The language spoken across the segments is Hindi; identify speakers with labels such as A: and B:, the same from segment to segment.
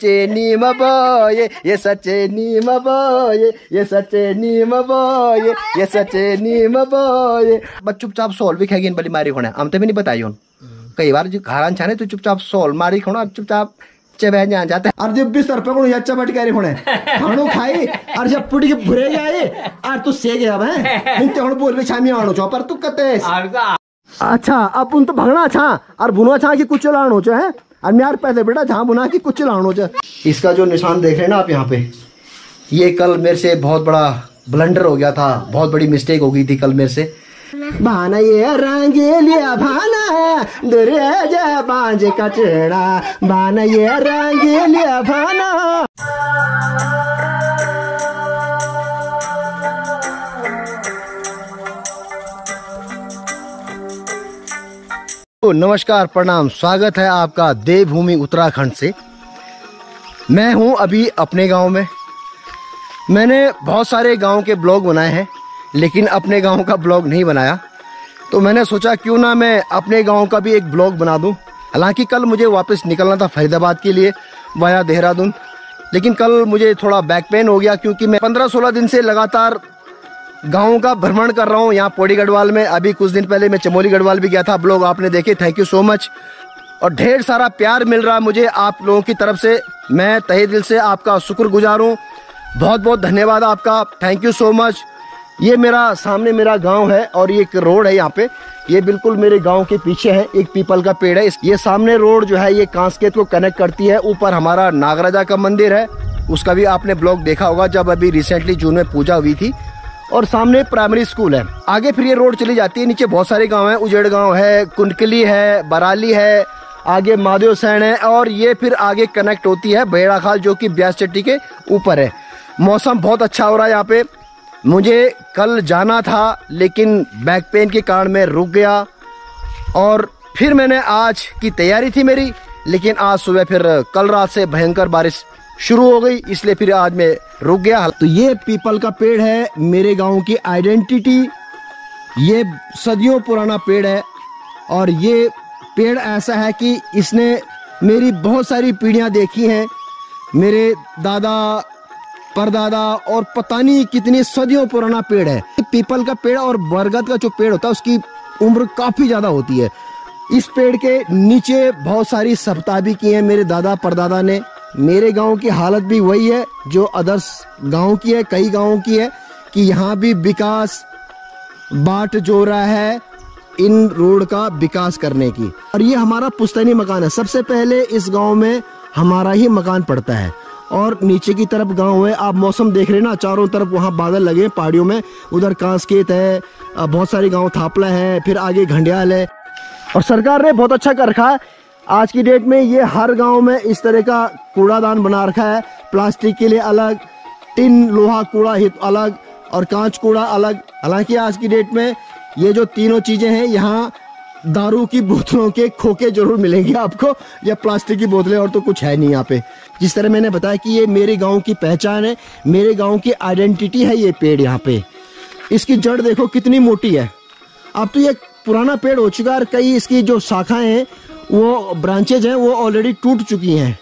A: सच्चे नीम बोए, ये सच्चे नीम बोए, ये सच्चे नीम बोए, ये सच्चे नीम बोए। बस चुपचाप सोल भी खेगी बड़ी मारी होने हम तो भी नहीं बताई उन कई बार जो घरान छाने तो चुपचाप सोल मारी खोना चुपचाप चबे जान जाते और जब भी सर पे को अच्छा बट करी होने खानो खाई और जब पुड़ी के भुरे जाए और तू से गया है इन ते बोल भी छामी आनो छो पर तू कते अच्छा अब उन तो भगना छा और बुना छा कि कुछ लानो छो है और मैं यार पहले बेटा जहाँ बुना कि कुछ लानो छो। इसका जो निशान देख रहे हैं ना आप यहाँ पे, ये कल मेरे से बहुत बड़ा ब्लंडर हो गया था, बहुत बड़ी मिस्टेक हो गई थी कल मेरे से। भाना ये रंगीलिया भाना दुर्जा बांझ कचड़ा, भाना ये रंगीलिया भाना। तो नमस्कार प्रणाम, स्वागत है आपका देवभूमि उत्तराखंड से। मैं हूं अभी अपने गांव में। मैंने बहुत सारे गांव के ब्लॉग बनाए हैं लेकिन अपने गांव का ब्लॉग नहीं बनाया, तो मैंने सोचा क्यों ना मैं अपने गांव का भी एक ब्लॉग बना दूं। हालांकि कल मुझे वापस निकलना था फरीदाबाद के लिए वाया देहरादून, लेकिन कल मुझे थोड़ा बैक पेन हो गया क्योंकि मैं 15-16 दिन से लगातार गाँव का भ्रमण कर रहा हूँ। यहाँ पौड़ी गढ़वाल में, अभी कुछ दिन पहले मैं चमोली गढ़वाल भी गया था, ब्लॉग आपने देखे, थैंक यू सो मच। और ढेर सारा प्यार मिल रहा है मुझे आप लोगों की तरफ से, मैं तहे दिल से आपका शुक्रगुजार हूँ। बहुत बहुत धन्यवाद आपका, थैंक यू सो मच। ये मेरा सामने मेरा गांव है और ये एक रोड है यहाँ पे, ये बिल्कुल मेरे गांव के पीछे है, एक पीपल का पेड़ है। ये सामने रोड जो है ये कांसकेत को कनेक्ट करती है। ऊपर हमारा नागराजा का मंदिर है, उसका भी आपने ब्लॉग देखा होगा जब अभी रिसेंटली जून में पूजा हुई थी। और सामने प्राइमरी स्कूल है। आगे फिर ये रोड चली जाती है, नीचे बहुत सारे गाँव है, उजेड़ गाँव है, कुंडकली है, बराली है, आगे महादेव सैन है और ये फिर आगे कनेक्ट होती है बेड़ाखाल जो कि ब्यास चट्टी के ऊपर है। मौसम बहुत अच्छा हो रहा है यहाँ पे। मुझे कल जाना था लेकिन बैक पेन के कारण मैं रुक गया और फिर मैंने आज की तैयारी थी मेरी, लेकिन आज सुबह फिर कल रात से भयंकर बारिश शुरू हो गई, इसलिए फिर आज मैं रुक गया। तो ये पीपल का पेड़ है मेरे गांव की आइडेंटिटी। ये सदियों पुराना पेड़ है और ये पेड़ ऐसा है कि इसने मेरी बहुत सारी पीढ़ियां देखी हैं। मेरे दादा परदादा और पता नहीं कितनी सदियों पुराना पेड़ है। पीपल का पेड़ और बरगद का जो पेड़ होता है उसकी उम्र काफी ज्यादा होती है। इस पेड़ के नीचे बहुत सारी सप्ताह भी की है मेरे दादा परदादा ने। मेरे गांव की हालत भी वही है जो अदर्स गांव की है, कई गांवों की है कि यहाँ भी विकास बाट जो रहा है इन रोड का विकास करने की। और ये हमारा पुश्तैनी मकान है। सबसे पहले इस गांव में हमारा ही मकान पड़ता है और नीचे की तरफ गांव है। आप मौसम देख रहे हैं ना, चारों तरफ वहाँ बादल लगे पहाड़ियों में, उधर कांसकेत है, बहुत सारे गाँव थापला है, फिर आगे घंडियाल है। और सरकार ने बहुत अच्छा कर रखा है आज की डेट में। ये हर गांव में इस तरह का कूड़ादान बना रखा है, प्लास्टिक के लिए अलग, टिन लोहा कूड़ा हित अलग और कांच कूड़ा अलग। हालांकि आज की डेट में ये जो तीनों चीजें हैं, यहाँ दारू की बोतलों के खोखे जरूर मिलेंगे आपको, या प्लास्टिक की बोतलें, और तो कुछ है नहीं यहाँ पे। जिस तरह मैंने बताया कि ये मेरे गाँव की पहचान है, मेरे गाँव की आइडेंटिटी है ये पेड़। यहाँ पे इसकी जड़ देखो कितनी मोटी है। अब तो ये पुराना पेड़ हो चुका है, कई इसकी जो शाखाएं हैं वो ब्रांचेज हैं वो ऑलरेडी टूट चुकी हैं,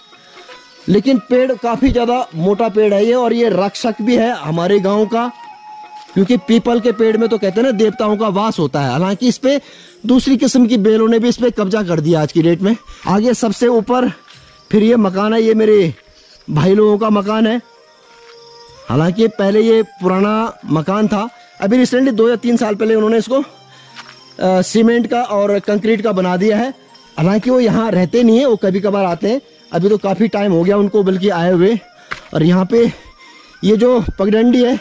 A: लेकिन पेड़ काफी ज्यादा मोटा पेड़ है ये। और ये रक्षक भी है हमारे गांव का, क्योंकि पीपल के पेड़ में तो कहते हैं ना देवताओं का वास होता है। हालांकि इस पे दूसरी किस्म की बेलों ने भी इस पे कब्जा कर दिया आज की डेट में। आगे सबसे ऊपर फिर ये मकान है, ये मेरे भाई लोगों का मकान है। हालांकि पहले ये पुराना मकान था, अभी रिसेंटली 2 या 3 साल पहले उन्होंने इसको सीमेंट का और कंक्रीट का बना दिया है। हालांकि वो यहाँ रहते नहीं है, वो कभी कभार आते हैं, अभी तो काफ़ी टाइम हो गया उनको बल्कि आए हुए। और यहाँ पे ये जो पगडंडी है,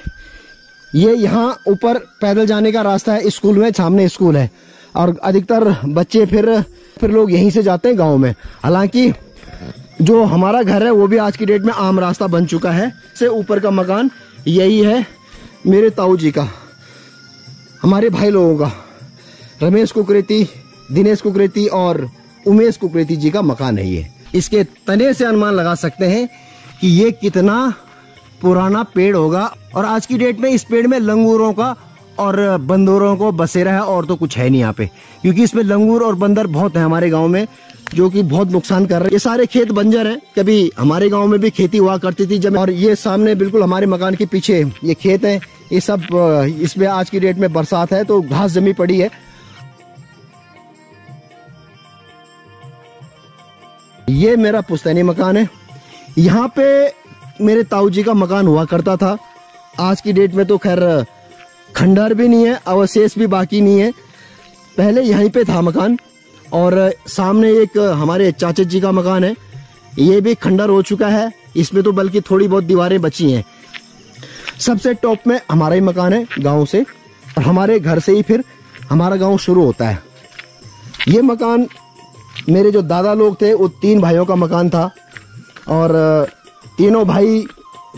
A: ये यहाँ ऊपर पैदल जाने का रास्ता है, स्कूल में सामने स्कूल है और अधिकतर बच्चे फिर लोग यहीं से जाते हैं गाँव में। हालांकि जो हमारा घर है वो भी आज की डेट में आम रास्ता बन चुका है। से ऊपर का मकान यही है मेरे ताऊ जी का, हमारे भाई लोगों का, रमेश कुकरेती, दिनेश कुकरेती और उमेश कुकरेती जी का मकान है ये। इसके तने से अनुमान लगा सकते हैं कि ये कितना पुराना पेड़ होगा। और आज की डेट में इस पेड़ में लंगूरों का और बंदरों को बसेरा है और तो कुछ है नहीं यहाँ पे, क्योंकि इसमें लंगूर और बंदर बहुत है हमारे गांव में। जो कि बहुत नुकसान कर रहे हैं। ये सारे खेत बंजर हैं। कभी हमारे गांव में भी खेती हुआ करती थी जब, और ये सामने बिल्कुल हमारे मकान के पीछे ये खेत हैं। ये सब इसमें आज की डेट में बरसात है तो घास जमी पड़ी है। ये मेरा पुश्तैनी मकान है। यहाँ पे मेरे ताऊ जी का मकान हुआ करता था। आज की डेट में तो खैर खंडहर भी नहीं है, अवशेष भी बाकी नहीं है। पहले यहीं पे था मकान। और सामने एक हमारे चाचा जी का मकान है, ये भी खंडहर हो चुका है। इसमें तो बल्कि थोड़ी बहुत दीवारें बची हैं। सबसे टॉप में हमारा ही मकान है गांव से, और हमारे घर से ही फिर हमारा गांव शुरू होता है। ये मकान मेरे जो दादा लोग थे वो 3 भाइयों का मकान था, और तीनों भाई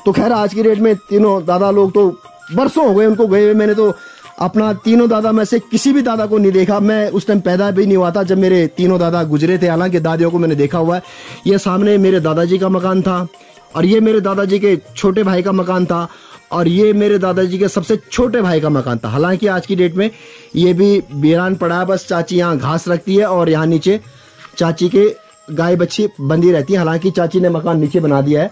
A: तो खैर आज की डेट में तीनों दादा लोग तो बरसों हो गए उनको गए हुए। मैंने तो अपना तीनों दादा में से किसी भी दादा को नहीं देखा। मैं उस टाइम पैदा भी नहीं हुआ था जब मेरे तीनों दादा गुजरे थे। हालांकि दादियों को मैंने देखा हुआ है। ये सामने मेरे दादाजी का मकान था, और ये मेरे दादाजी के छोटे भाई का मकान था, और ये मेरे दादाजी के सबसे छोटे भाई का मकान था। हालांकि आज की डेट में ये भी वीरान पड़ा है। बस चाची यहाँ घास रखती है और यहाँ नीचे चाची के गाय बच्ची बंधी रहती है। हालांकि चाची ने मकान नीचे बना दिया है।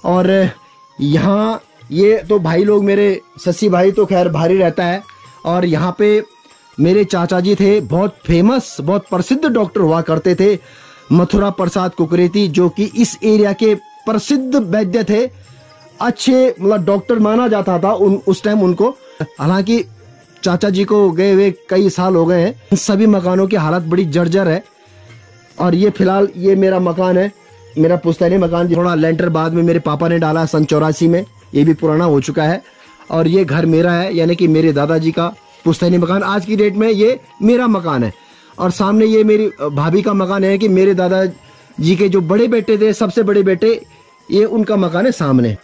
A: और यहाँ ये तो भाई लोग मेरे सस्सी भाई तो खैर भारी रहता है। और यहाँ पे मेरे चाचा जी थे, बहुत फेमस, बहुत प्रसिद्ध डॉक्टर हुआ करते थे, मथुरा प्रसाद कुकरेती, जो कि इस एरिया के प्रसिद्ध वैद्य थे। अच्छे मतलब डॉक्टर माना जाता था उस टाइम उनको। हालांकि चाचा जी को गए हुए कई साल हो गए हैं। इन सभी मकानों की हालत बड़ी जर्जर है। और ये फिलहाल ये मेरा मकान है, मेरा पुश्तैनी मकान। थोड़ा लेंटर बाद में मेरे पापा ने डाला सन 84 में, ये भी पुराना हो चुका है। और ये घर मेरा है, यानी कि मेरे दादाजी का पुश्तैनी मकान। आज की डेट में ये मेरा मकान है। और सामने ये मेरी भाभी का मकान है कि मेरे दादाजी के जो बड़े बेटे थे, सबसे बड़े बेटे, ये उनका मकान है सामने।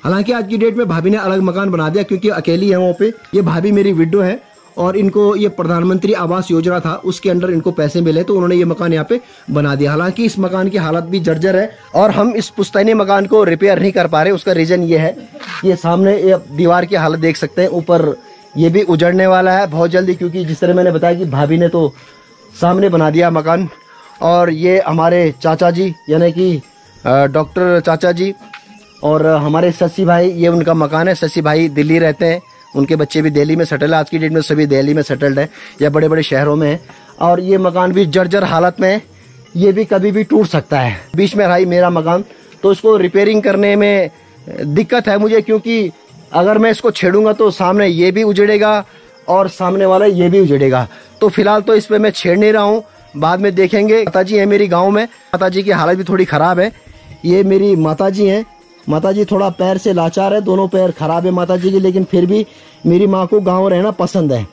A: हालांकि आज की डेट में भाभी ने अलग मकान बना दिया क्योंकि अकेली है वहाँ पे। ये भाभी मेरी विडो है, और इनको ये प्रधानमंत्री आवास योजना था, उसके अंडर इनको पैसे मिले तो उन्होंने ये मकान यहाँ पे बना दिया। हालांकि इस मकान की हालत भी जर्जर है, और हम इस पुश्तैनी मकान को रिपेयर नहीं कर पा रहे। उसका रीजन ये है, ये सामने ये दीवार की हालत देख सकते हैं, ऊपर ये भी उजड़ने वाला है बहुत जल्दी, क्योंकि जिस तरह मैंने बताया कि भाभी ने तो सामने बना दिया मकान। और ये हमारे चाचा जी यानी कि डॉक्टर चाचा जी, और हमारे सस्सी भाई, ये उनका मकान है। सस्सी भाई दिल्ली रहते हैं, उनके बच्चे भी दिल्ली में सेटल है। आज की डेट में सभी दिल्ली में सेटल्ड है या बड़े बड़े शहरों में है। और ये मकान भी जर्जर हालत में है, ये भी कभी भी टूट सकता है। बीच में भाई मेरा मकान, तो इसको रिपेयरिंग करने में दिक्कत है मुझे, क्योंकि अगर मैं इसको छेड़ूंगा तो सामने ये भी उजड़ेगा और सामने वाला ये भी उजड़ेगा। तो फिलहाल तो इस पे मैं छेड़ नहीं रहा हूँ, बाद में देखेंगे। माताजी है मेरी गाँव में, माताजी की हालत भी थोड़ी खराब है। ये मेरी माताजी हैं। माताजी थोड़ा पैर से लाचार है, दोनों पैर खराब है माताजी की, लेकिन फिर भी मेरी माँ को गांव रहना पसंद है।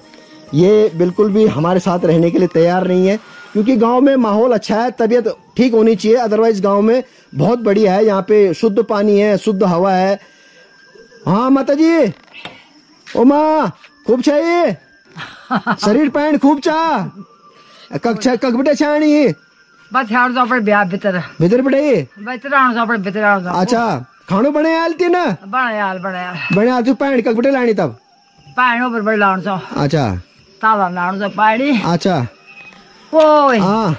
A: ये बिल्कुल भी हमारे साथ रहने के लिए तैयार नहीं है, क्योंकि गांव में माहौल अच्छा है, तबीयत ठीक होनी चाहिए। अदरवाइज गांव में बहुत बढ़िया है, यहाँ पे शुद्ध पानी है, शुद्ध हवा है। हाँ माताजी, ओ माँ खूब चाहिए शरीर पैंट खूब चाह कक बेटे छाणी भीतर बेटे। अच्छा खानो बने आल थी ना, बने आल तू पैंट कक बेटे लानी तब अच्छा अच्छा। हाँ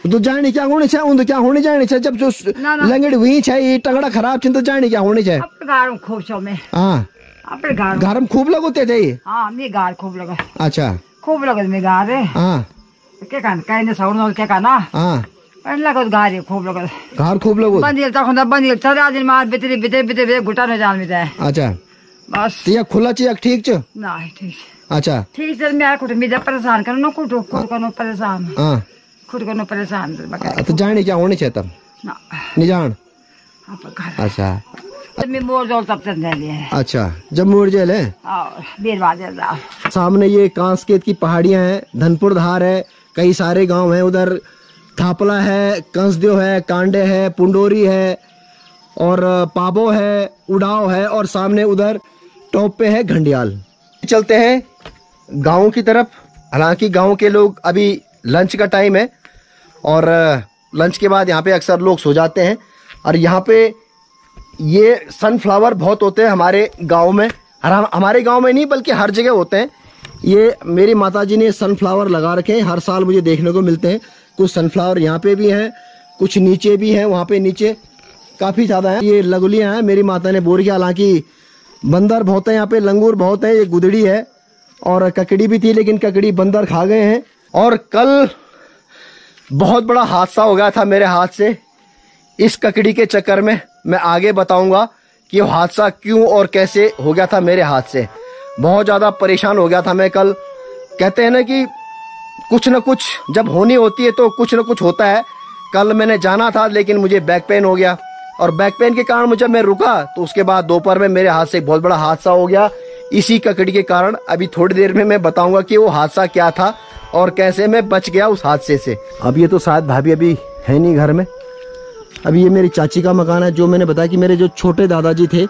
A: तो जानी क्या होनी चाहिए, उन क्या होनी चाहिए जब जो लंगड़ हुई चाहिए टंगड़ा खराब चिंता जानी क्या होनी चाहिए।
B: खूब छो में
A: हाँ घर में खूब लगोते चाहिए।
B: हाँ मैं गार खूब लगा।
A: अच्छा
B: खूब लगा मैं गार है।
A: हाँ
B: क्या कहना कहीं सौर क्या कहना।
A: हाँ
B: लगो गार खूब लगा,
A: घर खूब लगो
B: बंदिल तक बंदिल सारा दिन मार बितरी बिते बिते बिते घुटा न जान मिलता है।
A: अच्छा
B: बस
A: तो खुला चाहिए ठीक छ
B: ना ठीक।
A: अच्छा
B: ठीक है मैं कुछ मुझे परेशान करना कुटो खुद को परेशान।
A: हाँ
B: खुद को परेशान
A: तो जाने क्या होनी चाहिए तब
B: ना
A: नहीं जान।
B: अच्छा मैं मोर जोल तब तक ले।
A: अच्छा जब मोर जेल है सामने ये कांसकेत की पहाड़ियां हैं, धनपुर धार है, कई सारे गांव हैं उधर। थापला है, कंसदेव है, कांडे है, पुंडोरी है, और पाबो है, उड़ाव है, और सामने उधर टॉप पे है घंडियाल। चलते हैं गाँव की तरफ। हालांकि गाँव के लोग अभी लंच का टाइम है, और लंच के बाद यहाँ पे अक्सर लोग सो जाते हैं। और यहाँ पे ये सनफ्लावर बहुत होते हैं हमारे गांव में, हमारे गांव में नहीं बल्कि हर जगह होते हैं। ये मेरी माताजी ने सनफ्लावर लगा रखे हैं, हर साल मुझे देखने को मिलते हैं। कुछ सनफ्लावर यहाँ पे भी हैं, कुछ नीचे भी हैं, वहाँ पे नीचे काफी ज्यादा है। ये लगुलियां हैं, मेरी माता ने बोर किया। हालांकि बंदर बहुत है यहाँ पे, लंगूर बहुत है, ये गुदड़ी है और ककड़ी भी थी, लेकिन ककड़ी बंदर खा गए हैं। और कल बहुत बड़ा हादसा हो गया था मेरे हाथ से। इस ककड़ी के चक्कर में मैं आगे बताऊंगा कि वो हादसा क्यों और कैसे हो गया था मेरे हाथ से। बहुत ज्यादा परेशान हो गया था मैं कल। कहते हैं ना कि कुछ न कुछ जब होनी होती है तो कुछ न कुछ होता है। कल मैंने जाना था, लेकिन मुझे बैक पेन हो गया, और बैक पेन के कारण जब मैं रुका तो उसके बाद दोपहर में मेरे हाथ से एक बहुत बड़ा हादसा हो गया इसी ककड़ी के कारण। अभी थोड़ी देर में मैं बताऊंगा कि वो हादसा क्या था और कैसे मैं बच गया उस हादसे से। अब ये तो शायद भाभी अभी है नहीं घर में। अभी ये मेरी चाची का मकान है, जो मैंने बताया कि मेरे जो छोटे दादाजी थे,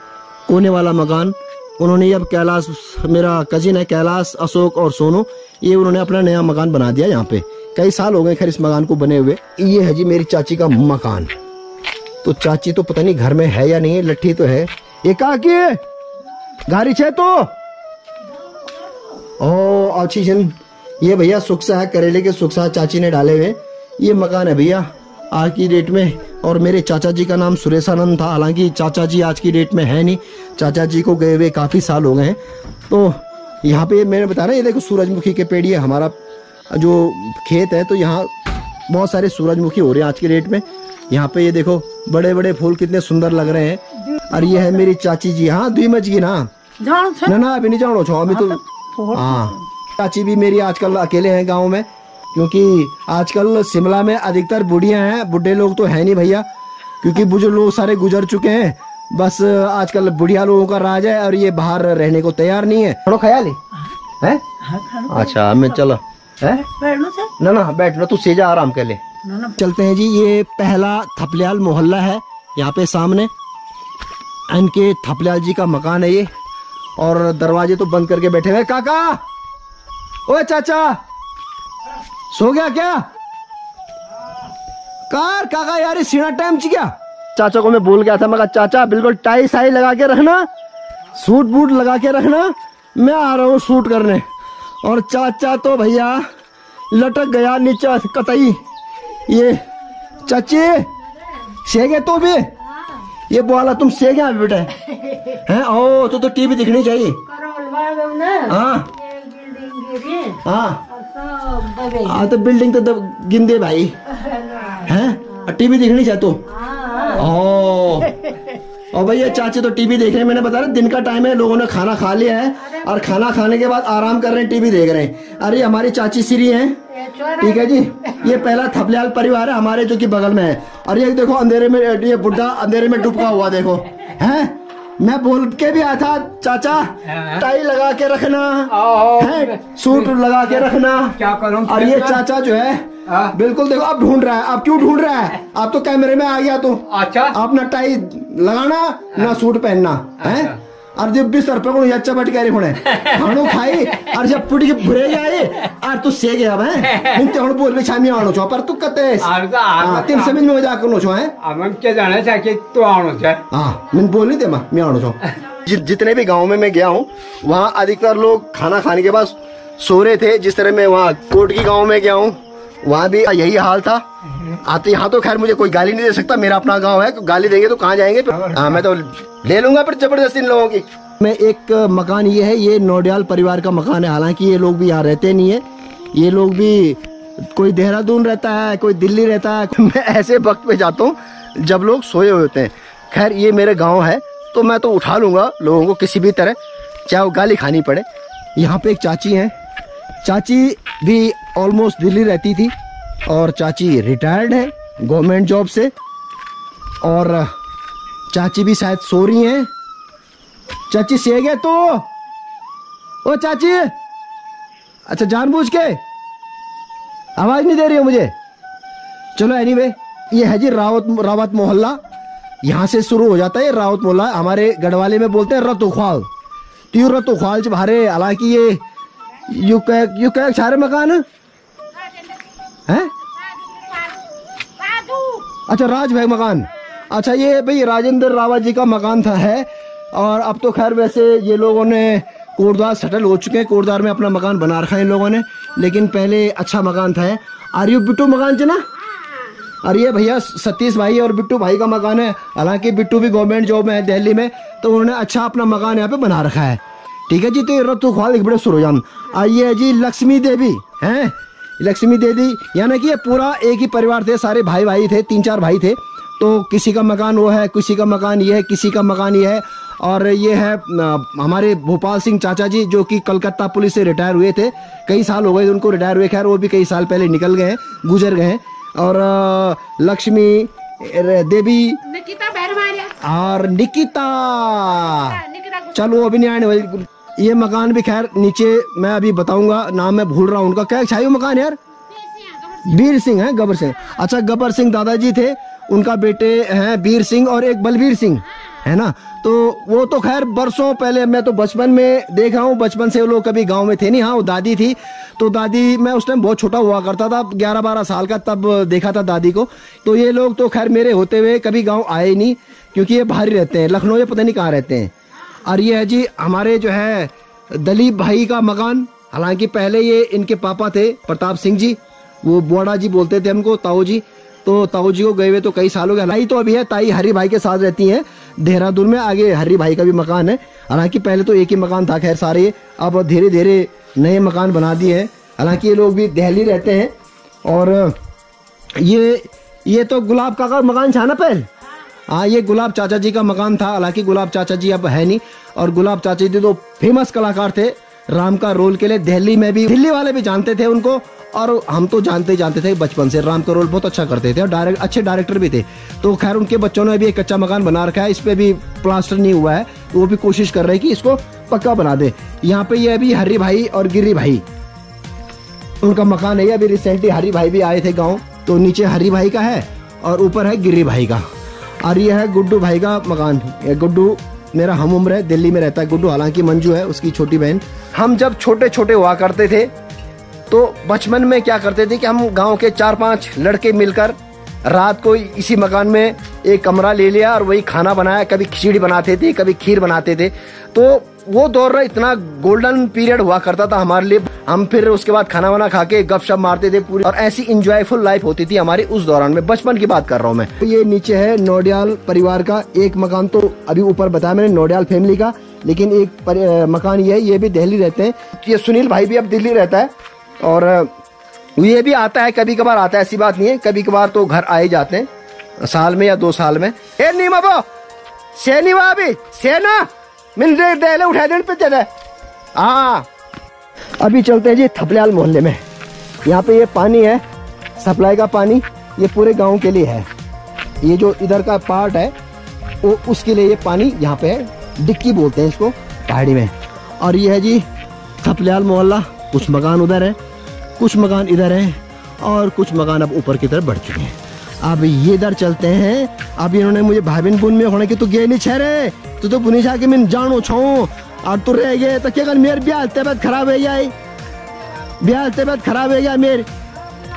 A: कोने वाला मकान, उन्होंने अब कैलाश, मेरा कजिन है कैलाश, अशोक और सोनू, ये उन्होंने अपना नया मकान बना दिया। यहाँ पे कई साल हो गए खैर इस मकान को बने हुए। ये है जी मेरी चाची का मकान। तो चाची तो पता नहीं घर में है या नहीं, लट्ठी तो है। ये कहा की गाड़ी छे तो ओ अच्छी जन। ये भैया सुखसा है, करेले के सुखसा चाची ने डाले हुए। ये मकान है भैया आज की डेट में। और मेरे चाचा जी का नाम सुरेशानंद था। हालांकि चाचा जी आज की डेट में है नहीं, चाचा जी को गए हुए काफी साल हो गए हैं। तो यहाँ पे मैंने बताया ना, ये देखो सूरजमुखी के पेड़, ये हमारा जो खेत है, तो यहाँ बहुत सारे सूरजमुखी हो रहे हैं आज की डेट में। यहाँ पे ये देखो बड़े बड़े फूल कितने सुंदर लग रहे हैं। और ये है मेरी चाची जी। हाँ 2 बज गई ना, ना अभी नहीं जानो छो अभी तो। हाँ चाची भी मेरी आजकल अकेले हैं गाँव में, क्योंकि आजकल शिमला में अधिकतर बुढ़ियां हैं, बुढ़े लोग तो है नहीं भैया, क्योंकि बुजुर्ग लोग सारे गुजर चुके हैं। बस आजकल बुढ़िया लोगों का राज है, और ये बाहर रहने को तैयार नहीं है। थोड़ा ख्याल है? अच्छा मैं चलो है ना ना बैठ लो, तू सेजा आराम कर ले। चलते हैं जी। ये पहला थपलियाल मोहल्ला है यहाँ पे सामने, इनके थपलियाल जी का मकान है ये। और दरवाजे तो बंद करके बैठे हुए। काका, ओए चाचा, सो गया क्या? कार काका यार सीना टाइम ची क्या? चाचा को मैं भूल गया था। मैं चाचा बिल्कुल टाई साई लगा के रखना, सूट बूट लगा के रखना, मैं आ रहा हूँ शूट करने। और चाचा तो भैया लटक गया नीचे कतई। ये चाची सेगे तो भी ये बोला तुम से गया बेटा हैं? ओ तो टीवी दिखनी चाहिए। हाँ हाँ तो बिल्डिंग तो गिंदे भाई हैं, टीवी दिखनी चाहिए तो। ओ भैया चाची तो टीवी देख रहे हैं। मैंने बताया दिन का टाइम है, लोगों ने खाना खा लिया है और खाना खाने के बाद आराम कर रहे हैं, टीवी देख रहे हैं। अरे हमारी चाची श्री हैं, ठीक है जी। ये पहला थपलियाल परिवार है हमारे जो कि बगल में है। और ये देखो अंधेरे में, ये बुढ़ा अंधेरे में डूबा हुआ देखो हैं। मैं बोल के भी आया था चाचा टाई लगा के रखना है, सूट लगा के रखना।
B: क्या करूं?
A: और ये चाचा जो है बिल्कुल देखो अब ढूंढ रहा है। अब क्यों ढूंढ रहा है? आप तो कैमरे में आ गया तो। अच्छा आप ना टाई लगाना ना सूट पहनना है। और जब भी सर पे को अच्छा बट करे होने खानो खाई और जब पुड़ी के भुरे जाए और तू से गया है इन ते हुन बोल भी छामी आनो छो पर तू कते हां तीन समझ में मजाक करो छो है।
B: हम के जाने छा कि तू आनो छे।
A: हां मैं बोल नहीं दे मैं आनो छो। जितने भी गांव में मैं गया हूं वहां अधिकतर लोग खाना खाने के बाद सो रहे थे। जिस तरह मैं वहां कोटकी गांव में गया हूं वहां भी यही हाल था। आते यहाँ तो खैर मुझे कोई गाली नहीं दे सकता, मेरा अपना गांव है, गाली देंगे तो कहाँ जाएंगे। हाँ मैं तो ले लूंगा पर जबरदस्ती इन लोगों की। मैं एक मकान ये है, ये नौडियाल परिवार का मकान है। हालांकि ये लोग भी यहाँ रहते नहीं है, ये लोग भी कोई देहरादून रहता है, कोई दिल्ली रहता है। मैं ऐसे वक्त पे जाता हूँ जब लोग सोए हुए होते हैं। खैर ये मेरे गाँव है तो मैं तो उठा लूंगा लोगों को किसी भी तरह, चाहे वो गाली खानी पड़े। यहाँ पे एक चाची है, चाची भी ऑलमोस्ट दिल्ली रहती थी और चाची रिटायर्ड है गवर्नमेंट जॉब से। और चाची भी शायद सो रही हैं। चाची से गए तो ओ चाची, अच्छा जानबूझ के आवाज नहीं दे रही हो मुझे। चलो एनीवे ये है जी रावत मोहल्ला, यहाँ से शुरू हो जाता है रावत मोहल्ला। हमारे गढ़वाले में बोलते हैं रतुख्वाल। तो रतुख्वाल जब हरे, हालांकि ये यू कह सारे मकान है। अच्छा राज भाई मकान, अच्छा ये भाई राजेंद्र रावत जी का मकान था है। और अब तो खैर वैसे ये लोगों ने कोटद्वार सेटल हो चुके हैं, कोटद्वार में अपना मकान बना रखा है इन लोगों ने, लेकिन पहले अच्छा मकान था है। आर यू बिट्टू मकान च ना? और ये भैया सतीश भाई और बिट्टू भाई का मकान है। हालांकि बिट्टू भी गवर्नमेंट जॉब में है दिल्ली में, तो उन्होंने अच्छा अपना मकान यहाँ पे बना रखा है। ठीक है जी। तो रतु ख्वाल बड़े सुरजान आइए जी। लक्ष्मी देवी हैं, लक्ष्मी देवी, यानी कि ये पूरा एक ही परिवार थे, सारे भाई भाई थे, 3-4 भाई थे। तो किसी का मकान वो है, किसी का मकान ये है, किसी का मकान ये है। और ये है हमारे भोपाल सिंह चाचा जी, जो कि कलकत्ता पुलिस से रिटायर हुए थे। कई साल हो गए उनको रिटायर हुए, खैर वो भी कई साल पहले निकल गए हैं, गुजर गए हैं। और लक्ष्मी देवी और निकिता, चलो अभी नहीं आने वाली। ये मकान भी खैर नीचे मैं अभी बताऊंगा, नाम मैं भूल रहा हूँ उनका। क्या चाहिए मकान यार? वीर सिंह है, गब्बर सिंह। अच्छा, गब्बर सिंह दादाजी थे, उनका बेटे हैं वीर सिंह और एक बलवीर सिंह है ना। तो वो तो खैर बरसों पहले, मैं तो बचपन में देख रहा हूँ, बचपन से वो लोग कभी गांव में थे नहीं। हाँ, वो दादी थी, तो दादी, मैं उस टाइम बहुत छोटा हुआ करता था, 11-12 साल का, तब देखा था दादी को। तो ये लोग तो खैर मेरे होते हुए कभी गाँव आए ही नहीं, क्योंकि ये बाहर ही रहते हैं, लखनऊ या पता नहीं कहाँ रहते हैं। और ये है जी हमारे जो है दलीप भाई का मकान। हालांकि पहले ये इनके पापा थे प्रताप सिंह जी, वो बोड़ा जी बोलते थे हमको, ताऊ जी। तो ताऊ जी को गए हुए तो कई साल हो गए। ताई तो अभी है, ताई हरी भाई के साथ रहती हैं देहरादून में। आगे हरी भाई का भी मकान है। हालांकि पहले तो एक ही मकान था, खैर सारे अब धीरे धीरे नए मकान बना दिए हैं। हालांकि ये लोग भी दिल्ली रहते हैं। और ये तो गुलाब का मकान था ना पहले। हाँ, ये गुलाब चाचा जी का मकान था। हालांकि गुलाब चाचा जी अब है नहीं, और गुलाब चाचा जी तो फेमस कलाकार थे राम का रोल के लिए। दिल्ली में भी, दिल्ली वाले भी जानते थे उनको, और हम तो जानते थे बचपन से। राम का रोल बहुत अच्छा करते थे और अच्छे डायरेक्टर भी थे। तो खैर उनके बच्चों ने भी एक कच्चा मकान बना रखा है, इस पे भी प्लास्टर नहीं हुआ है, वो भी कोशिश कर रहे हैं कि इसको पक्का बना दे। यहाँ पे ये अभी हरी भाई और गिरी भाई उनका मकान है। अभी रिसेंटली हरी भाई भी आए थे गाँव, तो नीचे हरी भाई का है और ऊपर है गिरी भाई का। और ये है गुड्डू भाई का मकान। गुड्डू मेरा हम उम्र है, दिल्ली में रहता है गुड्डू। हालांकि मंजू है उसकी छोटी बहन। हम जब छोटे छोटे हुआ करते थे, तो बचपन में क्या करते थे कि हम गांव के 4-5 लड़के मिलकर रात को इसी मकान में एक कमरा ले लिया और वही खाना बनाया। कभी खिचड़ी बनाते थे, कभी खीर बनाते थे। तो वो दौर इतना गोल्डन पीरियड हुआ करता था हमारे लिए। हम फिर उसके बाद खाना वाना खा के गपशप मारते थे पूरी, और ऐसी इंजॉयफुल लाइफ होती थी हमारी उस दौरान में। बचपन की बात कर रहा हूँ मैं। तो ये नीचे है नौडियाल परिवार का एक मकान। तो अभी ऊपर बताया मैंने नौडियाल फैमिली का, लेकिन एक मकान ये भी दिल्ली रहते हैं। ये सुनील भाई भी अब दिल्ली रहता है, और ये भी आता है, कभी कभार आता है, ऐसी बात नहीं है। कभी कभार तो घर आए जाते हैं, साल में या 2 साल में। ए नीमा बो सेनीवा भी सेना मिल दे उठा दे पे चले। हाँ, अभी चलते हैं जी थपलियाल मोहल्ले में। यहाँ पे ये पानी है, सप्लाई का पानी, ये पूरे गांव के लिए है। ये जो इधर का पार्ट है वो उसके लिए ये पानी यहाँ पे है। डिक्की बोलते हैं इसको पहाड़ी में। और ये है जी थपलियाल मोहल्ला। कुछ मकान उधर है, कुछ मकान इधर है, और कुछ मकान अब ऊपर की तरफ बढ़ चुके हैं। अब ये इधर चलते हैं। अब इन्होंने मुझे भाभिन बुन में होने की तू गे नहीं छे तू तो बुनी जाके मैं जानो छो, और तू रह गए तो क्या कर मेरे ब्याह तबियत खराब हो गया, ब्याह तबियत खराब हो गया, मेरे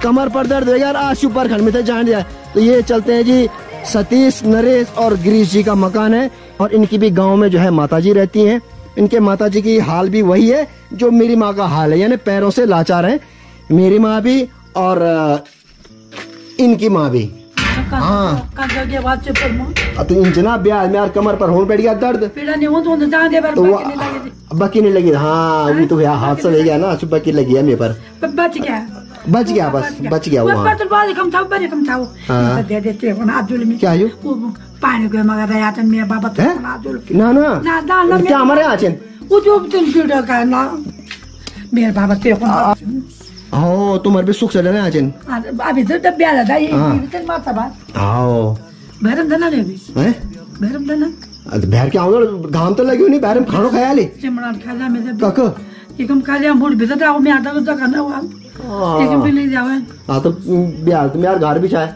A: कमर पर दर्द हो गया, आज ऊपर खंड में थे जान दिया। तो ये चलते हैं जी सतीश, नरेश और गिरीश जी का मकान है। और इनकी भी गाँव में जो है माता जी रहती है। इनके माता जी की हाल भी वही है जो मेरी माँ का हाल है, यानी पैरों से लाचार है मेरी माँ भी और इनकी माँ भी। हाँ, तो इन जनाब ब्याह में यार कमर पर हो बैठ गया दर्द, तो बकी नहीं लगी। हाँ, वो तो हादसा हो गया ना, बकी लगी है मेरे पर, बच गया बस बच गया। वहाँ क्या
B: पानी को मगर यातन मेरे बाबा तो
A: ना क्या हमारे यहाँ
B: वो जो ना मेरे बाबा तो
A: हो तुम्हारे भी सुख चले ना आज
B: अभी तो जब ब्याह था ये तो माता बात
A: आओ
B: भरम धना ले भी
A: हैं
B: भरम धना
A: बाहर क्या होगा घाम तो लगी नहीं बाहर में खाना खाया ले
B: चिमड़ा खाजा में
A: काका
B: एकम खाजा मूड भीतर आओ मैं आता तो खाना हुआ एकम भी ले जावे।
A: हां तो ब्याह तो यार घर भी चाहे।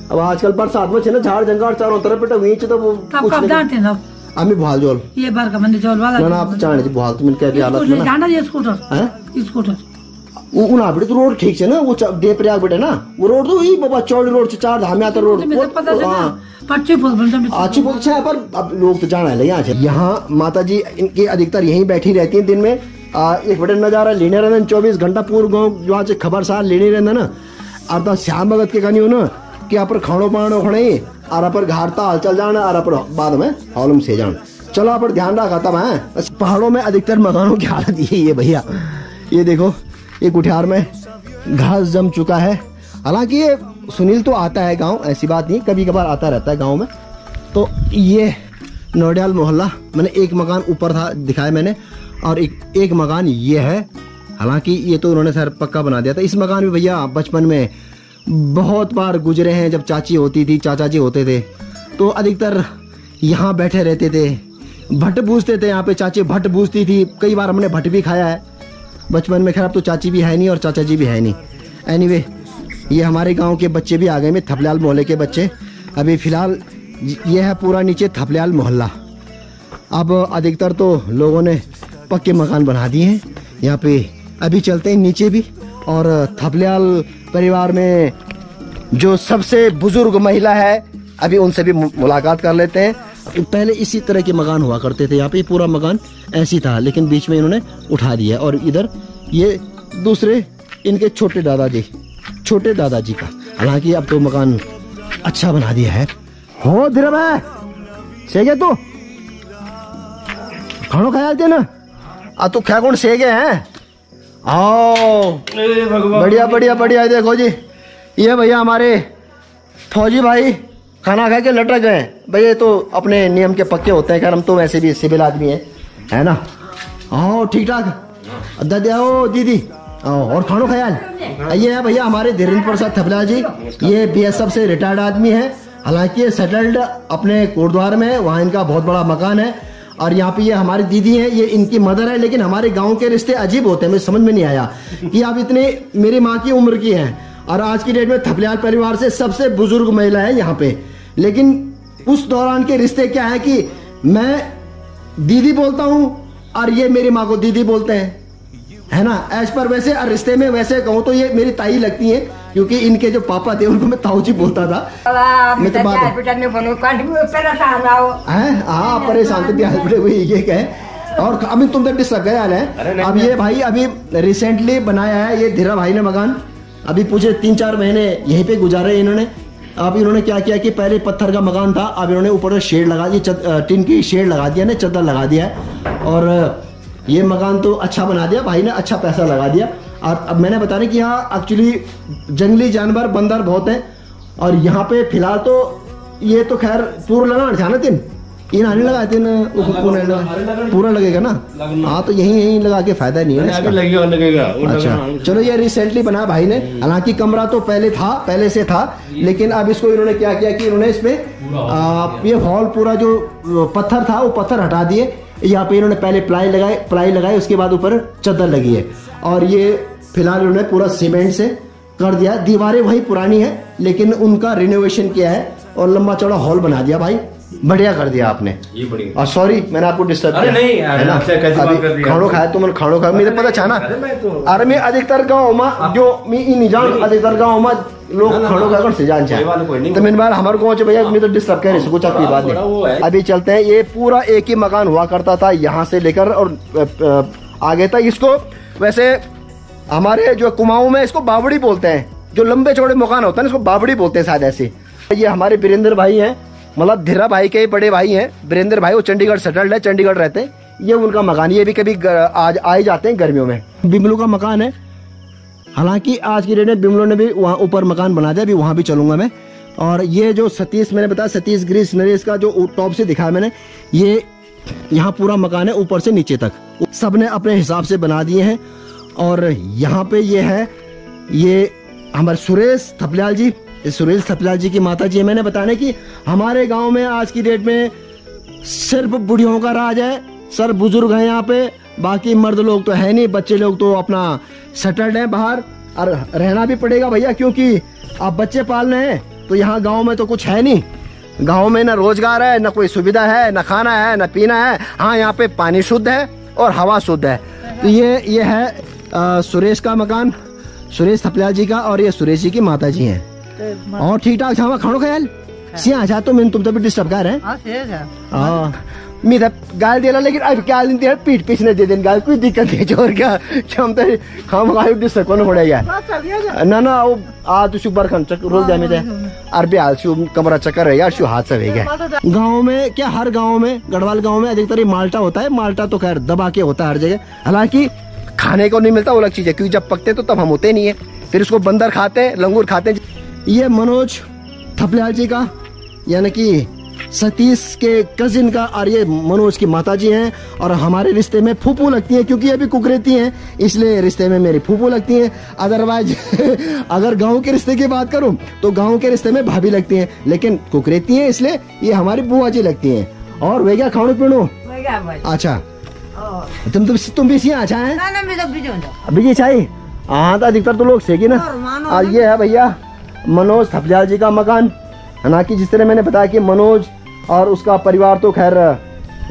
A: अब आजकल बरसात में छे ना झाड़ जंगल चारों तरफ बेटा वीच तो वो
B: कब कब डांटे ना
A: आमी बहाल जोल
B: ये बार का बंदे जोल वाला
A: ना आप चाहने जी बहाल तो मिल के हालत में ना
B: जाना ये स्कूटर हैं स्कूटर
A: वो उना बेटे तो रोड ठीक है ना, वो दे प्रयाग बेटे ना वो रोड तो ही बाबा चौड़ी रोड से 4 धाम आता रोड
B: हां पच्ची फुल बनता
A: अच्छी बहुत अच्छा है। पर अब लोग तो जाना है यहाँ माता जी इनकी अधिकतर यहीं बैठी रहती हैं दिन में। एक बड़े नजारा लेने रहना 24 घंटा पूर्व गाँव वहाँ से खबर सार लेने रहना ना। अर्धा श्याम भगत के कहानी हो ना कि आप पर खाणो पाणो खड़े और आप पर घारता हाल चल जाना और आप पर बाद में हॉलम से जान। चलो आप पर ध्यान रखा था मैं। पहाड़ों में अधिकतर मकानों की हालत यही है भैया। ये देखो ये कुठियार में घास जम चुका है। हालांकि ये सुनील तो आता है गांव, ऐसी बात नहीं, कभी कभार आता रहता है गांव में। तो ये नोडियाल मोहल्ला, मैंने एक मकान ऊपर था दिखाया मैंने, और एक मकान ये है। हालांकि ये तो उन्होंने सर पक्का बना दिया था। इस मकान में भैया बचपन में बहुत बार गुजरे हैं। जब चाची होती थी, चाचा जी होते थे, तो अधिकतर यहाँ बैठे रहते थे, भट्ट भूजते थे। यहाँ पे चाची भट्ट भूजती थी, कई बार हमने भट्ट भी खाया है बचपन में। खैर अब तो चाची भी है नहीं और चाचा जी भी है नहीं। एनीवे ये हमारे गांव के बच्चे भी आ गए में, थपलियाल मोहल्ले के बच्चे। अभी फिलहाल ये है पूरा नीचे थपलियाल मोहल्ला। अब अधिकतर तो लोगों ने पक्के मकान बना दिए हैं यहाँ पे। अभी चलते हैं नीचे भी, और थपलियाल परिवार में जो सबसे बुजुर्ग महिला है अभी उनसे भी मुलाकात कर लेते हैं। पहले इसी तरह के मकान हुआ करते थे यहाँ पे, पूरा मकान ऐसी था, लेकिन बीच में इन्होंने उठा दिया। और इधर ये दूसरे इनके छोटे दादाजी का। हालांकि अब तो मकान अच्छा बना दिया है। हो धीरे भाई सेगे तू खानो खाया थे ना आ तू क्या कौन सेगे हैं। आओ बढ़िया बढ़िया बढ़िया। देखो जी ये भैया हमारे फौजी भाई खाना खा के लटक गए भाई। ये तो अपने नियम के पक्के होते हैं। खैर हम तो वैसे भी सिविल आदमी है ना। आओ ठीक ठाक दादी, आओ दीदी आओ, और खानो ख्याल। ये है भैया हमारे धीरेन्द्र प्रसाद थपलियाल जी। ये BSF से रिटायर्ड आदमी है। हालांकि ये सेटल्ड अपने कोटद्वार में है, वहाँ इनका बहुत बड़ा मकान है। और यहाँ पे ये हमारी दीदी है, ये इनकी मदर है। लेकिन हमारे गांव के रिश्ते अजीब होते हैं, मुझे समझ में नहीं आया कि आप इतने मेरी माँ की उम्र की हैं और आज की डेट में थपलियाल परिवार से सबसे बुजुर्ग महिला है यहाँ पे। लेकिन उस दौरान के रिश्ते क्या है कि मैं दीदी बोलता हूँ और ये मेरी माँ को दीदी बोलते हैं, है ना। एज पर वैसे रिश्ते में वैसे कहूँ तो ये मेरी ताई लगती है, क्योंकि इनके जो पापा थे उनको मैं ताऊ जी बोलता था। मैं तो बात हाँ परेशान थे ये कहे। और अभी तुम तक डिस्टर्ब गया है। अब ये भाई अभी रिसेंटली बनाया है ये धीरा भाई ने मकान। अभी पूछे 3-4 महीने यहीं पे गुजारे इन्होंने। अब इन्होंने क्या किया कि पहले पत्थर का मकान था, अब इन्होंने ऊपर शेड लगा दिया, टिन की शेड लगा दिया, चद्दर लगा दिया है। और ये मकान तो अच्छा बना दिया भाई ने, अच्छा पैसा लगा दिया। और अब मैंने बता रहा कि यहाँ एक्चुअली जंगली जानवर बंदर बहुत हैं। और यहाँ पे फिलहाल तो ये तो खैर पूरा लगा था ना तीन इन आने लगा थे ना, पूरा लगेगा ना। हाँ तो यही लगा के फायदा नहीं है लगेगा। अच्छा चलो ये रिसेंटली बना भाई ने। हालांकि कमरा तो पहले से था, लेकिन अब इसको इन्होंने क्या किया कि इन्होंने इसमें ये हॉल पूरा जो पत्थर था वो पत्थर हटा दिए। यहाँ पे इन्होंने पहले प्लाई लगाई, उसके बाद ऊपर चद्दर लगी है। और ये फिलहाल इन्होंने पूरा सीमेंट से कर दिया। दीवारें वही पुरानी है, लेकिन उनका रिनोवेशन किया है और लंबा चौड़ा हॉल बना दिया। भाई बढ़िया कर दिया आपने। और सॉरी मैंने आपको डिस्टर्ब किया। नहीं है ना, अभी खानो खाया तुमने खानो खाया मुझे पता था ना। अरे मैं अधिकतर गाँव में जो मैं जान अधिकतर गाँव में लोग खानो खाकर से जान चाहे तो मैंने बार हमारे गाँव भैया मैं तो डिस्टर्ब कर रही कुछ आपकी बात नहीं। अभी चलते हैं। ये पूरा एक ही मकान हुआ करता था यहाँ से लेकर और आगे तक। इसको वैसे हमारे जो कुमाऊं में इसको बावड़ी बोलते हैं, जो लंबे चौड़े मकान होता है इसको बावड़ी बोलते हैं शायद ऐसे। ये हमारे वीरेंद्र भाई हैं, मतलब धीरा भाई के बड़े भाई हैं वीरेंद्र भाई। वो चंडीगढ़ सेटल्ड है, चंडीगढ़ रहते हैं। ये उनका मकान, ये भी कभी आज आए जाते हैं गर्मियों में। बिमलू का मकान है। हालांकि आज की डेट में बिमलू ने भी वहाँ ऊपर मकान बना दिया, अभी वहाँ भी चलूंगा मैं। और ये जो सतीश मैंने बताया, सतीश ग्रीस नरेश का जो टॉप से दिखाया मैंने, ये यहाँ पूरा मकान है ऊपर से नीचे तक, सबने अपने हिसाब से बना दिए हैं। और यहाँ पे ये है ये हमारे सुरेश थपलियाल जी, सुरेश थपलियाल जी की माता जी है। मैंने बताया कि हमारे गांव में आज की डेट में सिर्फ बुढ़ियों का राज है, सर बुजुर्ग हैं यहाँ पे, बाकी मर्द लोग तो है नहीं, बच्चे लोग तो अपना सेटल्ड हैं बाहर। और रहना भी पड़ेगा भैया, क्योंकि आप बच्चे पालने हैं तो यहाँ गाँव में तो कुछ है नहीं। गाँव में न रोजगार है, न कोई सुविधा है, न खाना है, न पीना है। हाँ यहाँ पे पानी शुद्ध है और हवा शुद्ध है। तो ये है सुरेश का मकान, सुरेश थपलियाल जी का। और ये सुरेश जी की माता जी हैं। और ठीक ठाक खानो ख्याल सिया अच्छा तो मैं तुम तो भी डिस्टर्ब कर रहे हैं। मी था गाल दिला लेकिन अब क्या दिन दिया पीठ पीछे दे देन गाल कोई दिक्कत नहीं छोड़ क्या हम तो हम गाय डिस कोन पड़ेगा ना ना वो आ तू सुपर खन चक रोल जामे दे अरबी हाल सु कमरा चक्कर है यार सु हाथ से वेगा गांव में क्या हर गांव में गढ़वाल गांव में अधिकतर माल्टा होता है। माल्टा तो खैर दबा के होता है हर जगह, हालांकि खाने को नहीं मिलता वो अलग चीज है क्योंकि जब पकते तो तब हम होते नहीं है, फिर उसको बंदर खाते हैं, लंगूर खाते हैं। ये मनोज थपलियाल जी का यानी कि सतीश के कजिन का और ये मनोज की माताजी हैं और हमारे रिश्ते में फूफू लगती हैं क्योंकि ये भी कुकरेती हैं इसलिए रिश्ते में मेरी फूफू लगती हैं। अदरवाइज अगर गांव के रिश्ते की बात करूं तो गांव के रिश्ते में भाभी लगती हैं, लेकिन कुकरेती हैं इसलिए ये हमारी बुआ जी लगती हैं। और वे क्या खाणु पीणु अच्छा तुम भी अच्छा है अभी चाहिए हाँ तो अधिकतर तो लोग सेगी ना। और ये है भैया मनोज थपलियाल जी का मकान, है ना कि जिस तरह मैंने बताया कि मनोज और उसका परिवार तो खैर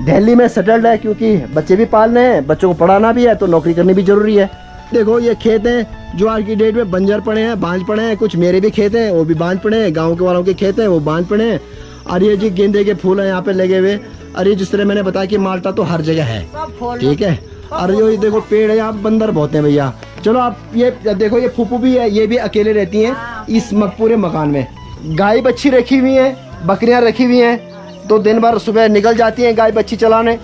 A: दिल्ली में सेटल्ड है क्योंकि बच्चे भी पालने हैं, बच्चों को पढ़ाना भी है तो नौकरी करनी भी जरूरी है। देखो ये खेत हैं जो आज की डेट में बंजर पड़े हैं, बांझ पड़े हैं, कुछ मेरे भी खेत हैं वो भी बांझ पड़े हैं, गाँव के वालों के खेत हैं वो बांझ पड़े हैं। और ये जी गेंदे के फूल है यहाँ पे लगे हुए। और ये जिस तरह मैंने बताया कि माल्टा तो हर जगह है, ठीक है। और ये देखो पेड़ है, यहाँ बंदर बहुत है भैया। चलो आप ये देखो ये फूफू भी है, ये भी अकेले रहती हैं इस पूरे मकान में। गाय बच्ची रखी हुई है, बकरियां रखी हुई हैं, तो दिन भर सुबह निकल जाती हैं गाय बच्ची चलाने,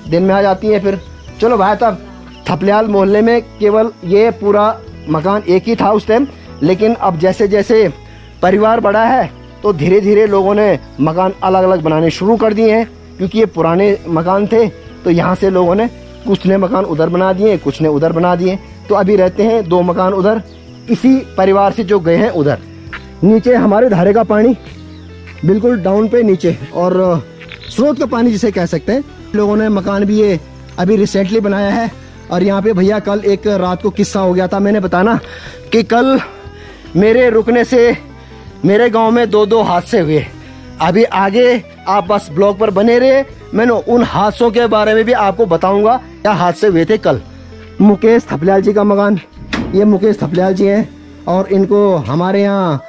A: दिन में आ जाती हैं फिर। चलो भाई तब थपलियाल मोहल्ले में केवल ये पूरा मकान एक ही था उस टाइम, लेकिन अब जैसे जैसे परिवार बड़ा है तो धीरे धीरे लोगों ने मकान अलग अलग बनाने शुरू कर दिए हैं क्योंकि ये पुराने मकान थे तो यहाँ से लोगों ने कुछ ने मकान उधर बना दिए, कुछ ने उधर बना दिए। तो अभी रहते हैं 2 मकान उधर, इसी परिवार से जो गए हैं उधर। नीचे हमारे धारे का पानी बिल्कुल डाउन पे नीचे, और स्रोत का पानी जिसे कह सकते हैं। लोगों ने मकान भी ये अभी रिसेंटली बनाया है। और यहाँ पे भैया कल एक रात को किस्सा हो गया था, मैंने बताना कि कल मेरे रुकने से मेरे गांव में 2 हादसे हुए। अभी आगे आप बस ब्लॉग पर बने रहे, मैंने उन हादसों के बारे में भी आपको बताऊंगा क्या हादसे हुए थे कल। मुकेश थपलियाल जी का मकान, ये मुकेश थपलियाल जी हैं और इनको हमारे यहाँ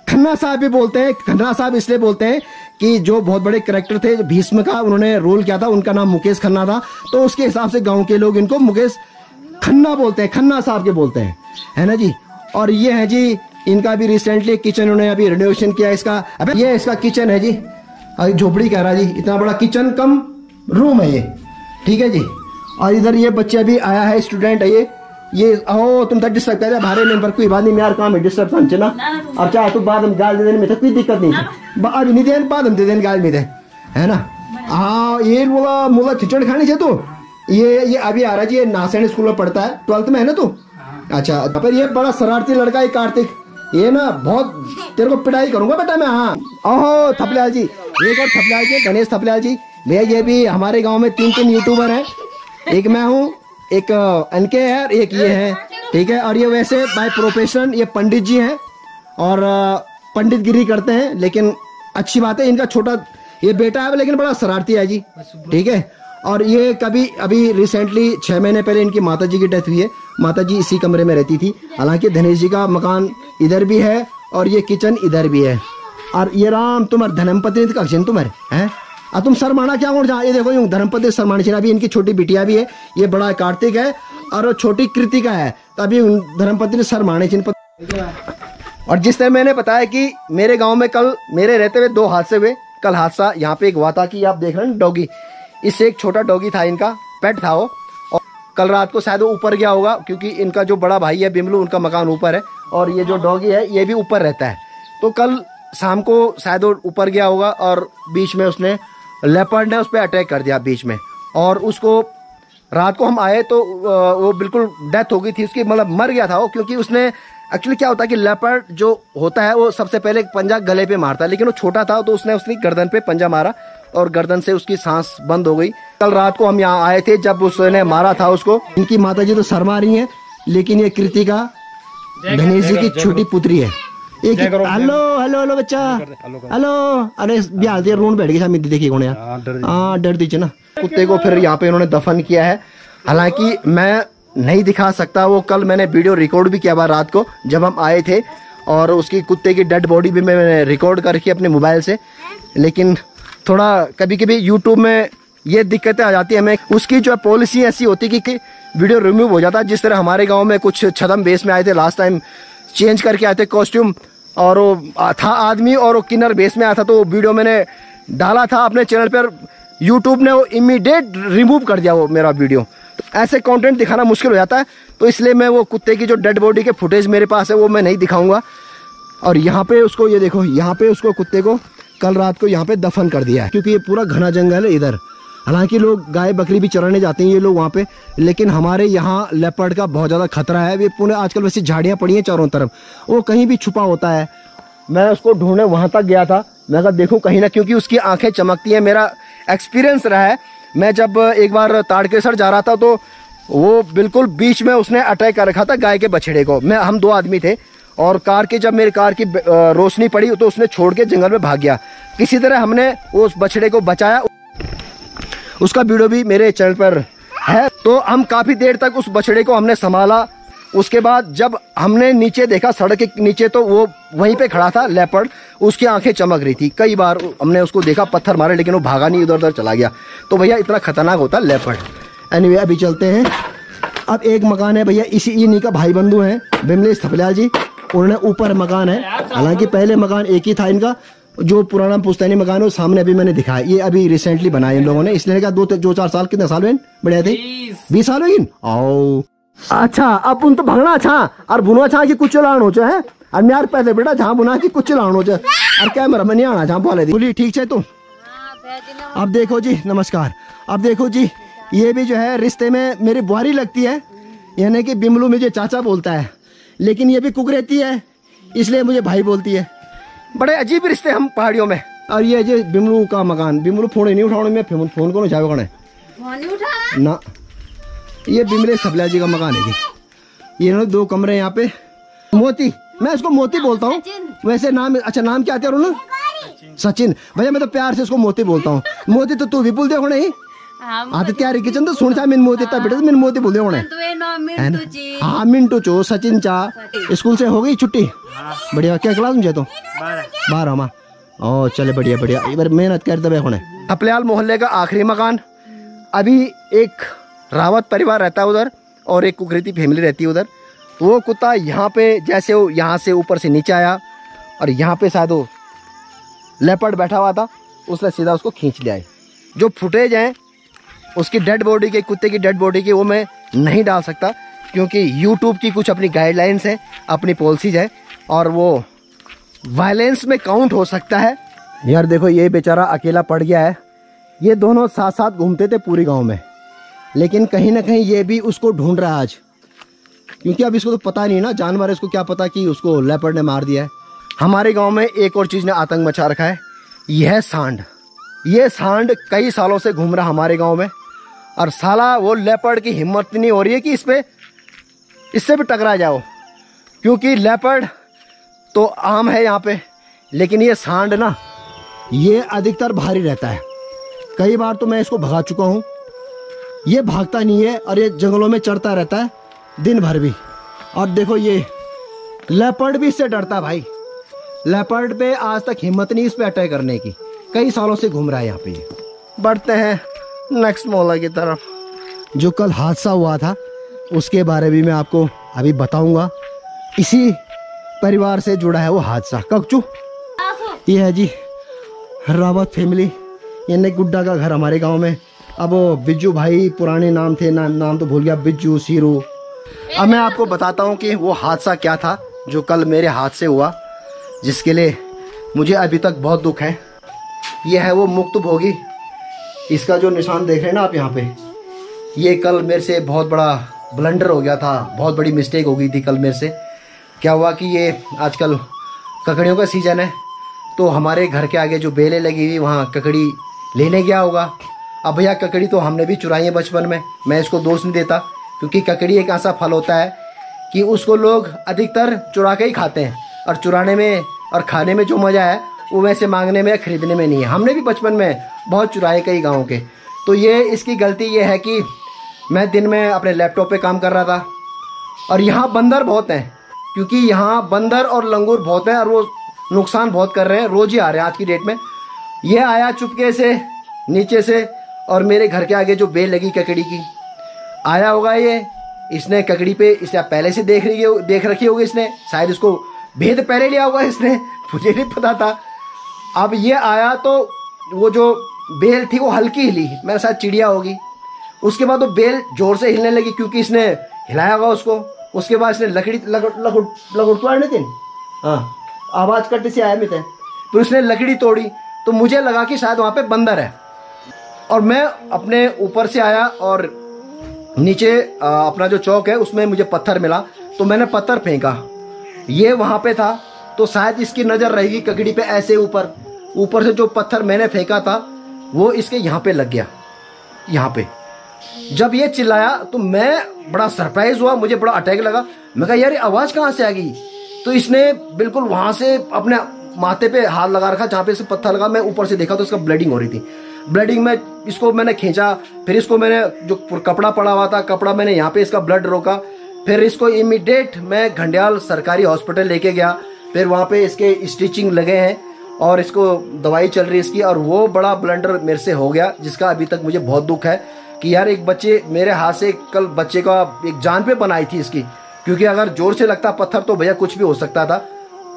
A: खन्ना साहब भी बोलते हैं। खन्ना साहब इसलिए बोलते हैं कि जो बहुत बड़े कैरेक्टर थे भीष्म का उन्होंने रोल किया था, उनका नाम मुकेश खन्ना था, तो उसके हिसाब से गांव के लोग इनको मुकेश खन्ना बोलते हैं, खन्ना साहब के बोलते हैं, है ना जी। और ये है जी इनका भी रिसेंटली किचन उन्होंने अभी रेनोवेशन किया इसका। अबे ये इसका किचन है जी, झोपड़ी कह रहा जी, इतना बड़ा किचन कम रूम है ये, ठीक है जी। और इधर ये बच्चे अभी आया है, स्टूडेंट है ये ओ तुम तक डिस्टर्ब कर भारे में पर कोई बात नहीं यार, काम है डिस्टर्ब समझे ना। और चाहे तो बाद में गाल दे देने में तो कोई दिक्कत नहीं है, अभी नहीं देने बाद में दे देने गाल में दे, है ना। हाँ ये बोला मुला खिचड़ खानी चाहिए तो ये अभी आ रहा जी, ये नासैनी स्कूल में पढ़ता है, 12th में है ना तू। अच्छा पर ये बड़ा शरारती लड़का है कार्तिक, ये ना बहुत तेरे को पिटाई करूंगा बेटा मैं। हाँ ओहो थपलियाल जी, एक और थपलियाल जी गणेश थपलियाल जी भैया, ये भी हमारे गांव में 3 यूट्यूबर हैं, एक मैं हूँ, एक एनके है, एक ये है, ठीक है। और ये वैसे बाय प्रोफेशन ये पंडित जी हैं और पंडित गिरी करते हैं, लेकिन अच्छी बात है इनका छोटा ये बेटा है लेकिन बड़ा शरारती है जी, ठीक है। और ये कभी अभी रिसेंटली 6 महीने पहले इनकी माता जी की डेथ हुई है, माता जी इसी कमरे में रहती थी। हालांकि धनेश जी का मकान इधर भी है और ये किचन इधर भी है। और ये राम तुम्हारे धर्मपति का तुम्हारे हैं, तुम सरमाना क्या उड़ जा, ये देखो यूं धर्मपति सरमाना छिना, अभी इनकी छोटी बिटिया भी है, ये बड़ा कार्तिक है और छोटी कृतिका है, तो अभी धर्मपति ने सरमाने छिन। और जिस तरह मैंने बताया कि मेरे गाँव में कल मेरे रहते हुए 2 हादसे हुए। कल हादसा यहाँ पे एक हुआ था कि आप देख रहे हैं डॉगी, इससे एक छोटा डॉगी था, इनका पेट था वो, और कल रात को शायद वो ऊपर गया होगा क्योंकि इनका जो बड़ा भाई है बिमलू, उनका मकान ऊपर है और ये जो डॉगी है ये भी ऊपर रहता है। तो कल शाम को शायद वो ऊपर गया होगा और बीच में उसने लेपर्ड ने उस पर अटैक कर दिया बीच में, और उसको रात को हम आए तो वो बिल्कुल डेथ हो गई थी उसकी, मतलब मर गया था वो, क्योंकि उसने एक्चुअली क्या होता है कि लेपर्ड जो होता है वो सबसे पहले पंजा गले पे मारता है, लेकिन वो छोटा था तो उसने उसकी गर्दन पे पंजा मारा और गर्दन से उसकी सांस बंद हो गई। कल रात को हम यहाँ आए थे जब उसने मारा था उसको। इनकी माताजी तो शर्मा रही हैं, लेकिन ये कृतिका गणेश जी की छोटी पुत्री है। एक हेलो हेलो हेलो बच्चा हेलो, अरे ब्याह दे रोन बैठ गई देखिए कौन यार, हाँ डर दीजिए ना। कुत्ते को फिर यहाँ पे इन्होंने दफन किया है, हालांकि मैं नहीं दिखा सकता, वो कल मैंने वीडियो रिकॉर्ड भी किया हुआ रात को जब हम आए थे, और उसकी कुत्ते की डेड बॉडी भी मैंने रिकॉर्ड कर रखी अपने मोबाइल से। लेकिन थोड़ा कभी कभी यूट्यूब में ये दिक्कतें आ जाती है हमें। उसकी जो पॉलिसी ऐसी होती है कि वीडियो रिमूव हो जाता है। जिस तरह हमारे गांव में कुछ छदम बेस में आए थे लास्ट टाइम, चेंज करके आए थे कॉस्ट्यूम, और वो था आदमी और वो किन्नर बेस में आया था, तो वो वीडियो मैंने डाला था अपने चैनल पर, यूट्यूब ने वो इमीडिएट रिमूव कर दिया वो मेरा वीडियो। तो ऐसे कंटेंट दिखाना मुश्किल हो जाता है, तो इसलिए मैं वो कुत्ते की जो डेड बॉडी के फुटेज मेरे पास है वो मैं नहीं दिखाऊंगा। और यहाँ पे उसको, ये देखो यहाँ पे उसको कुत्ते को कल रात को यहाँ पे दफन कर दिया है, क्योंकि ये पूरा घना जंगल है इधर। हालांकि लोग गाय बकरी भी चराने जाते हैं ये लोग वहाँ पे, लेकिन हमारे यहाँ लेपर्ड का बहुत ज़्यादा खतरा है। ये पूरे आजकल वैसे झाड़ियाँ पड़ी हैं चारों तरफ, वो कहीं भी छुपा होता है। मैं उसको ढूंढने वहाँ तक गया था, मैं कहा देखूँ कहीं ना, क्योंकि उसकी आंखें चमकती हैं। मेरा एक्सपीरियंस रहा है, मैं जब एक बार ताड़केसर जा रहा था तो वो बिल्कुल बीच में उसने अटैक कर रखा था गाय के बछड़े को। हम 2 आदमी थे, और जब मेरी कार की रोशनी पड़ी तो उसने छोड़ के जंगल में भाग गया। किसी तरह हमने उस बछड़े को बचाया, उसका वीडियो भी मेरे चैनल पर है। तो हम काफी देर तक उस बछड़े को हमने संभाला। उसके बाद जब हमने नीचे देखा सड़क के नीचे, तो वो वहीं पे खड़ा था लेपर्ड, उसकी आंखें चमक रही थी। कई बार हमने उसको देखा, पत्थर मारे, लेकिन वो भागा नहीं, इधर उधर चला गया। तो भैया इतना खतरनाक होता है लेपर्ड। एनीवे अभी चलते हैं। अब एक मकान है भैया, इन्हीं का भाई बंधु है बिमलेश थपलियाल जी, उन्होंने ऊपर मकान है। हालांकि पहले मकान एक ही था इनका, जो पुराना पुश्तैनी मकान है वो सामने अभी मैंने दिखाया। ये अभी रिसेंटली बनाया इन लोगों ने, इसलिए क्या 2-4 साल, कितने साल हुए बढ़िया थे, 20 साल हुई। आओ अच्छा, अब उन तो भगना अच्छा और बुना छा की कुछ लाण हो है, और मेरे पैसे बेटा जहाँ बुना की कुछ लाण हो जाए, और कैमरा में नहीं आना जहाँ बोले बोली ठीक है। तो अब देखो जी, नमस्कार। अब देखो जी, ये भी जो है रिश्ते में मेरी बुआरी लगती है, यानी कि बिमलू मुझे चाचा बोलता है, लेकिन ये भी कुकरेती है इसलिए मुझे भाई बोलती है। बड़े अजीब रिश्ते हम पहाड़ियों में। और ये जो बिमलू का मकान, बिमलू फोन नहीं उठाने में, फोन को उठावे कौन है ना, ये बिमलेश थपलियाल जी का मकान है जी। ये 2 कमरे यहाँ पे। मोती, मैं इसको मोती बोलता हूँ वैसे। नाम अच्छा, नाम क्या आता है? सचिन भैया, मैं तो प्यार से इसको मोती बोलता हूँ। मोती तो तू भी बोल दे होने ही। हाँ तो क्या किचन तो सुन सा मिन मोती था बेटा, मिन मोती बोल दे होने। हाँ मिंटू चो, सचिन चा। स्कूल से हो गई छुट्टी? बढ़िया। क्या क्लास में तो 12 माँ। ओ चले बढ़िया बढ़िया, एक बार मेहनत कर दबे होने। थपलियाल मोहल्ले का आखिरी मकान। अभी एक रावत परिवार रहता है उधर, और एक कुकरेती फैमिली रहती है उधर। वो कुत्ता यहाँ पे, जैसे वो यहाँ से ऊपर से नीचे आया, और यहाँ पे शायद वो लेपर्ड बैठा हुआ था, उसने सीधा उसको खींच लिया है। जो फुटेज है उसकी डेड बॉडी के, कुत्ते की डेड बॉडी की, वो मैं नहीं डाल सकता, क्योंकि यूट्यूब की कुछ अपनी गाइडलाइंस है, अपनी पॉलिसीज है, और वो वायलेंस में काउंट हो सकता है। यार देखो, ये बेचारा अकेला पड़ गया है। ये दोनों साथ साथ घूमते थे पूरी गांव में, लेकिन कहीं ना कहीं ये भी उसको ढूंढ रहा है आज, क्योंकि अब इसको तो पता नहीं ना, जानवर है, इसको क्या पता कि उसको लेपर्ड ने मार दिया है। हमारे गांव में एक और चीज़ ने आतंक मचा रखा है, यह सांड। ये सांड कई सालों से घूम रहा हमारे गांव में, और साला वो लेपर्ड की हिम्मत नहीं हो रही है कि इससे भी टकरा जाओ, क्योंकि लेपर्ड तो आम है यहाँ पे, लेकिन ये सांड ना, ये अधिकतर भारी रहता है। कई बार तो मैं इसको भगा चुका हूँ। ये भागता नहीं है, और ये जंगलों में चढ़ता रहता है दिन भर भी। और देखो, ये लेपर्ड भी इससे डरता है भाई। लेपर्ड पे आज तक हिम्मत नहीं इस पे अटैक करने की, कई सालों से घूम रहा है यहाँ पे। बढ़ते हैं नेक्स्ट मोहल्ला की तरफ। जो कल हादसा हुआ था उसके बारे में मैं आपको अभी बताऊंगा। इसी परिवार से जुड़ा है वो हादसा। कक्चू, ये है जी रावत फैमिली, यानी गुड्डा का घर हमारे गांव में। अब वो बिज्जू भाई पुराने नाम थे, नाम तो भूल गया, बिज्जू सीरू। अब मैं आपको बताता हूँ कि वो हादसा क्या था जो कल मेरे हाथ से हुआ, जिसके लिए मुझे अभी तक बहुत दुख है। ये है वो मुक्त भोगी, इसका जो निशान देख रहे हैं ना आप यहाँ पे, ये कल मेरे से बहुत बड़ा ब्लंडर हो गया था, बहुत बड़ी मिस्टेक हो गई थी कल मेरे से। क्या हुआ कि ये आजकल ककड़ियों का सीजन है, तो हमारे घर के आगे जो बेलें लगी हुई वहाँ ककड़ी लेने गया होगा। अब भैया ककड़ी तो हमने भी चुराई है बचपन में, मैं इसको दोष नहीं देता, क्योंकि ककड़ी एक ऐसा फल होता है कि उसको लोग अधिकतर चुरा के ही खाते हैं, और चुराने में और खाने में जो मज़ा है वो वैसे मांगने में या खरीदने में नहीं है। हमने भी बचपन में बहुत चुराए कई गाँव के। तो ये इसकी गलती ये है कि मैं दिन में अपने लैपटॉप पे काम कर रहा था, और यहाँ बंदर बहुत हैं, क्योंकि यहाँ बंदर और लंगूर बहुत हैं, और वो नुकसान बहुत कर रहे हैं, रोज़ ही आ रहे हैं आज की डेट में। ये आया चुपके से नीचे से, और मेरे घर के आगे जो बेल लगी ककड़ी की, आया होगा ये, इसने ककड़ी पे इसे पहले से देख रखी होगी इसने, शायद इसको भेद पहले लिया होगा इसने, मुझे नहीं पता था। अब ये आया तो वो जो बेल थी वो हल्की हिली, मेरे साथ चिड़िया होगी। उसके बाद वो बेल जोर से हिलने लगी क्योंकि इसने हिलाया होगा उसको। उसके बाद इसने लकड़ी लगुड़ हाँ आवाज कटने से आया मित्र, फिर उसने लकड़ी तोड़ी तो मुझे लगा कि शायद वहां पे बंदर है। और मैं अपने ऊपर से आया और नीचे अपना जो चौक है उसमें मुझे पत्थर मिला, तो मैंने पत्थर फेंका, ये वहां पे था तो शायद इसकी नजर रहेगी ककड़ी पे। ऐसे ऊपर से जो पत्थर मैंने फेंका था वो इसके यहाँ पे लग गया, यहाँ पे। जब ये चिल्लाया तो मैं बड़ा सरप्राइज हुआ, मुझे बड़ा अटैक लगा। मैं कहा यार ये आवाज कहाँ से आ गई? तो इसने बिल्कुल वहां से अपने माथे पे हाथ लगा रखा जहाँ पे इसे पत्थर लगा। मैं ऊपर से देखा तो इसका ब्लीडिंग हो रही थी। ब्लीडिंग में इसको मैंने खींचा, फिर इसको मैंने जो कपड़ा पड़ा हुआ था कपड़ा मैंने यहाँ पे इसका ब्लड रोका, फिर इसको इमीडिएट मैं घंडियाल सरकारी हॉस्पिटल लेके गया। फिर वहाँ पे इसके स्टिचिंग लगे हैं और इसको दवाई चल रही है इसकी। और वो बड़ा ब्लंडर मेरे से हो गया जिसका अभी तक मुझे बहुत दुख है कि यार एक बच्चे मेरे हाथ से कल बच्चे का एक जान पे बनाई थी इसकी, क्योंकि अगर जोर से लगता पत्थर तो भैया कुछ भी हो सकता था।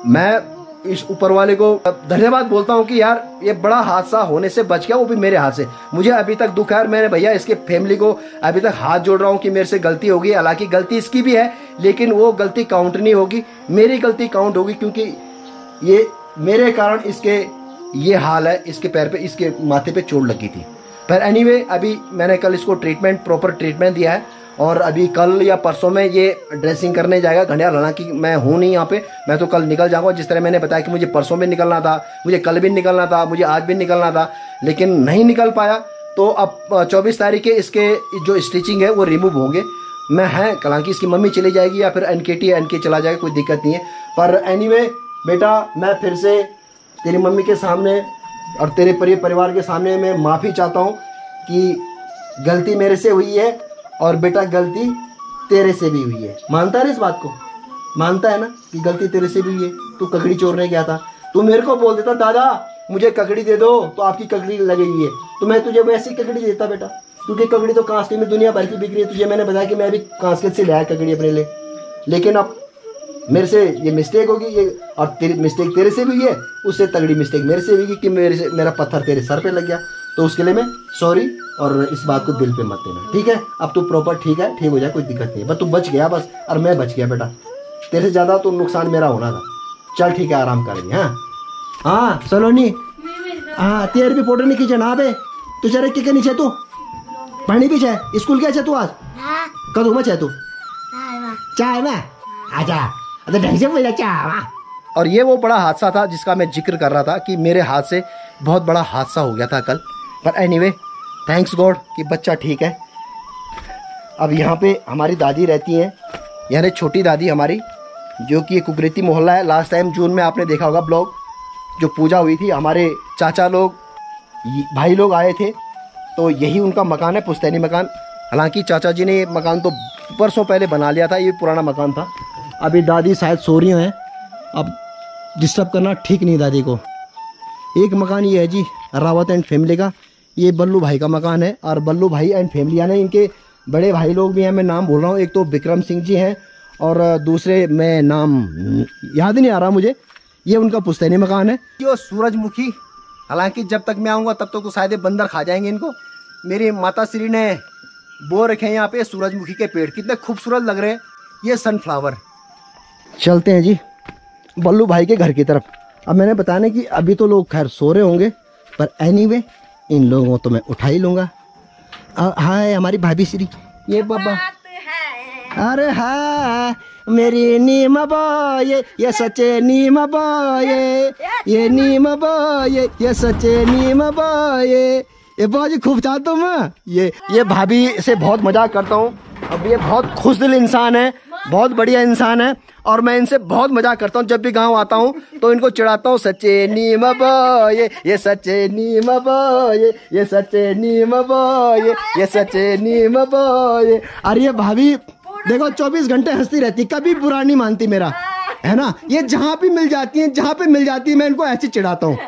A: मैं इस ऊपर वाले को धन्यवाद बोलता हूँ कि यार ये बड़ा हादसा होने से बच गया, वो भी मेरे हाथ से। मुझे अभी तक दुख है और मैंने भैया इसके फैमिली को अभी तक हाथ जोड़ रहा हूँ कि मेरे से गलती होगी। हालांकि गलती इसकी भी है लेकिन वो गलती काउंट नहीं होगी, मेरी गलती काउंट होगी, क्योंकि ये मेरे कारण इसके ये हाल है, इसके पैर पे इसके माथे पे चोट लगी थी। पर एनीवे अभी मैंने कल इसको प्रॉपर ट्रीटमेंट दिया है और अभी कल या परसों में ये ड्रेसिंग करने जाएगा घंडियाल। हालांकि मैं हूँ नहीं यहाँ पे, मैं तो कल निकल जाऊँगा। जिस तरह मैंने बताया कि मुझे परसों भी निकलना था, मुझे कल भी निकलना था, मुझे आज भी निकलना था, लेकिन नहीं निकल पाया। तो अब 24 तारीख के इसके जो स्टिचिंग है वो रिमूव होंगे। मैं है हालांकि इसकी मम्मी चली जाएगी या फिर एनके चला जाएगा, कोई दिक्कत नहीं है। पर एनीवे बेटा मैं फिर से तेरी मम्मी के सामने और तेरे परिवार के सामने मैं माफ़ी चाहता हूँ कि गलती मेरे से हुई है और बेटा गलती तेरे से भी हुई है। मानता है ना इस बात को? मानता है ना कि गलती तेरे से भी हुई है? तू ककड़ी चोरने गया था, तू मेरे को बोल देता दादा मुझे ककड़ी दे दो, तो आपकी ककड़ी लगी हुई है तो मैं तुझे वैसी ककड़ी देता बेटा, क्योंकि ककड़ी तो कांस्के में दुनिया भर की बिक रही है। तुझे मैंने बताया कि मैं अभी कांस्के से लाया ककड़ी अपने लिए, लेकिन अब मेरे से ये मिस्टेक होगी ये, और तेरी मिस्टेक तेरे से भी हुई है, उससे तगड़ी मिस्टेक मेरे से हुई कि मेरा पत्थर तेरे सर पे लग गया। तो उसके लिए मैं सॉरी, और इस बात को दिल पे मत लेना, ठीक है? अब तू प्रॉपर ठीक है, ठीक हो जाए, कोई दिक्कत नहीं है। बस तू बच गया बस, और मैं बच गया बेटा, तेरे से ज़्यादा तो नुकसान मेरा होना था। चल ठीक है, आराम करेंगे। हाँ हाँ सलोनी, हाँ तेरे भी फोटो नहीं खींचे ना बे, तू चले के नीचे तू पानी भी चाहे स्कूल क्या चाहे तू आज कदू में चाहे तू चाय में आजा, अरे ढंग से बोला चाय। और ये वो बड़ा हादसा था जिसका मैं जिक्र कर रहा था कि मेरे हाथ से बहुत बड़ा हादसा हो गया था कल। पर एनीवे थैंक्स गॉड कि बच्चा ठीक है। अब यहाँ पे हमारी दादी रहती हैं, यानी छोटी दादी हमारी, जो कि कुकरेती मोहल्ला है। लास्ट टाइम जून में आपने देखा होगा ब्लॉग, जो पूजा हुई थी, हमारे चाचा लोग भाई लोग आए थे, तो यही उनका मकान है, पुश्तैनी मकान। हालांकि चाचा जी ने ये मकान तो परसों पहले बना लिया था, ये पुराना मकान था। अभी दादी शायद सो रही हैं, अब डिस्टर्ब करना ठीक नहीं दादी को। एक मकान ये है जी रावत एंड फैमिली का, ये बल्लू भाई का मकान है, और बल्लू भाई एंड फैमिली यानी इनके बड़े भाई लोग भी हैं। मैं नाम बोल रहा हूँ, एक तो विक्रम सिंह जी हैं और दूसरे मैं नाम याद नहीं आ रहा मुझे। ये उनका पुश्तैनी मकान है। ये सूरजमुखी, हालांकि जब तक मैं आऊँगा तब तक तो शायद बंदर खा जाएंगे इनको। मेरी माता श्री ने बो रखे हैं यहाँ पे सूरजमुखी के पेड़, कितने खूबसूरत लग रहे हैं। ये सनफ्लावर। चलते हैं जी बल्लू भाई के घर की तरफ। अब मैंने बताने कि अभी तो लोग खैर सो रहे होंगे, पर एनीवे इन लोगों को तो मैं उठा ही लूँगा। हाय हमारी भाभी श्री, ये बाबा, अरे हाँ मेरी नीम बॉय, ये सच्चे नीम बॉय, ये नीम बॉय, ये सच्चे नीम बॉय। ये बहुत ही खूब चाहता हूँ मैं। ये भाभी से बहुत मजाक करता हूँ। अब ये बहुत खुश दिल इंसान है, बहुत बढ़िया इंसान है, और मैं इनसे बहुत मजाक करता हूँ। जब भी गांव आता हूँ तो इनको चिढ़ाता हूँ, सच्चे नीम बॉय, ये सच्चे नीम बॉय, ये सच्चे नीम बॉय, ये सच्चे नीम बॉय। और ये भाभी देखो 24 घंटे हंसती रहती, कभी बुरा नहीं मानती मेरा। है ना। ये जहाँ भी मिल जाती हैं, जहाँ पे मिल जाती है मैं इनको ऐसे चिढ़ाता हूँ,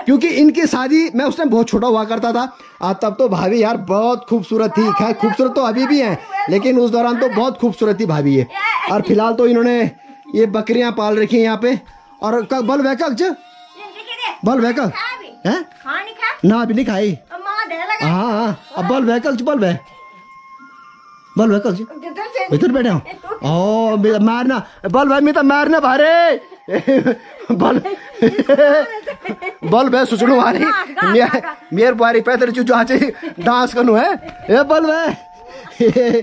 A: क्योंकि इनकी शादी मैं उस टाइम बहुत छोटा हुआ करता था। तब तो भाभी यार बहुत खूबसूरत थी। खैर खूबसूरत तो अभी भी हैं, लेकिन उस दौरान तो बहुत खूबसूरत थी भाभी ये। और फिलहाल तो इन्होंने ये बकरियां पाल रखी हैं यहाँ पे। और बल वह बल वह है ना, अभी नहीं खाई। हाँ अब बल वह बल वह बल वह इधर बैठे हो। ओ मारना बल भाई मैं तो मारना भारे बल बल भाई सुचड़ू वाली मेरे बारी पैदल जो आज डांस करनू है। ए बल भाई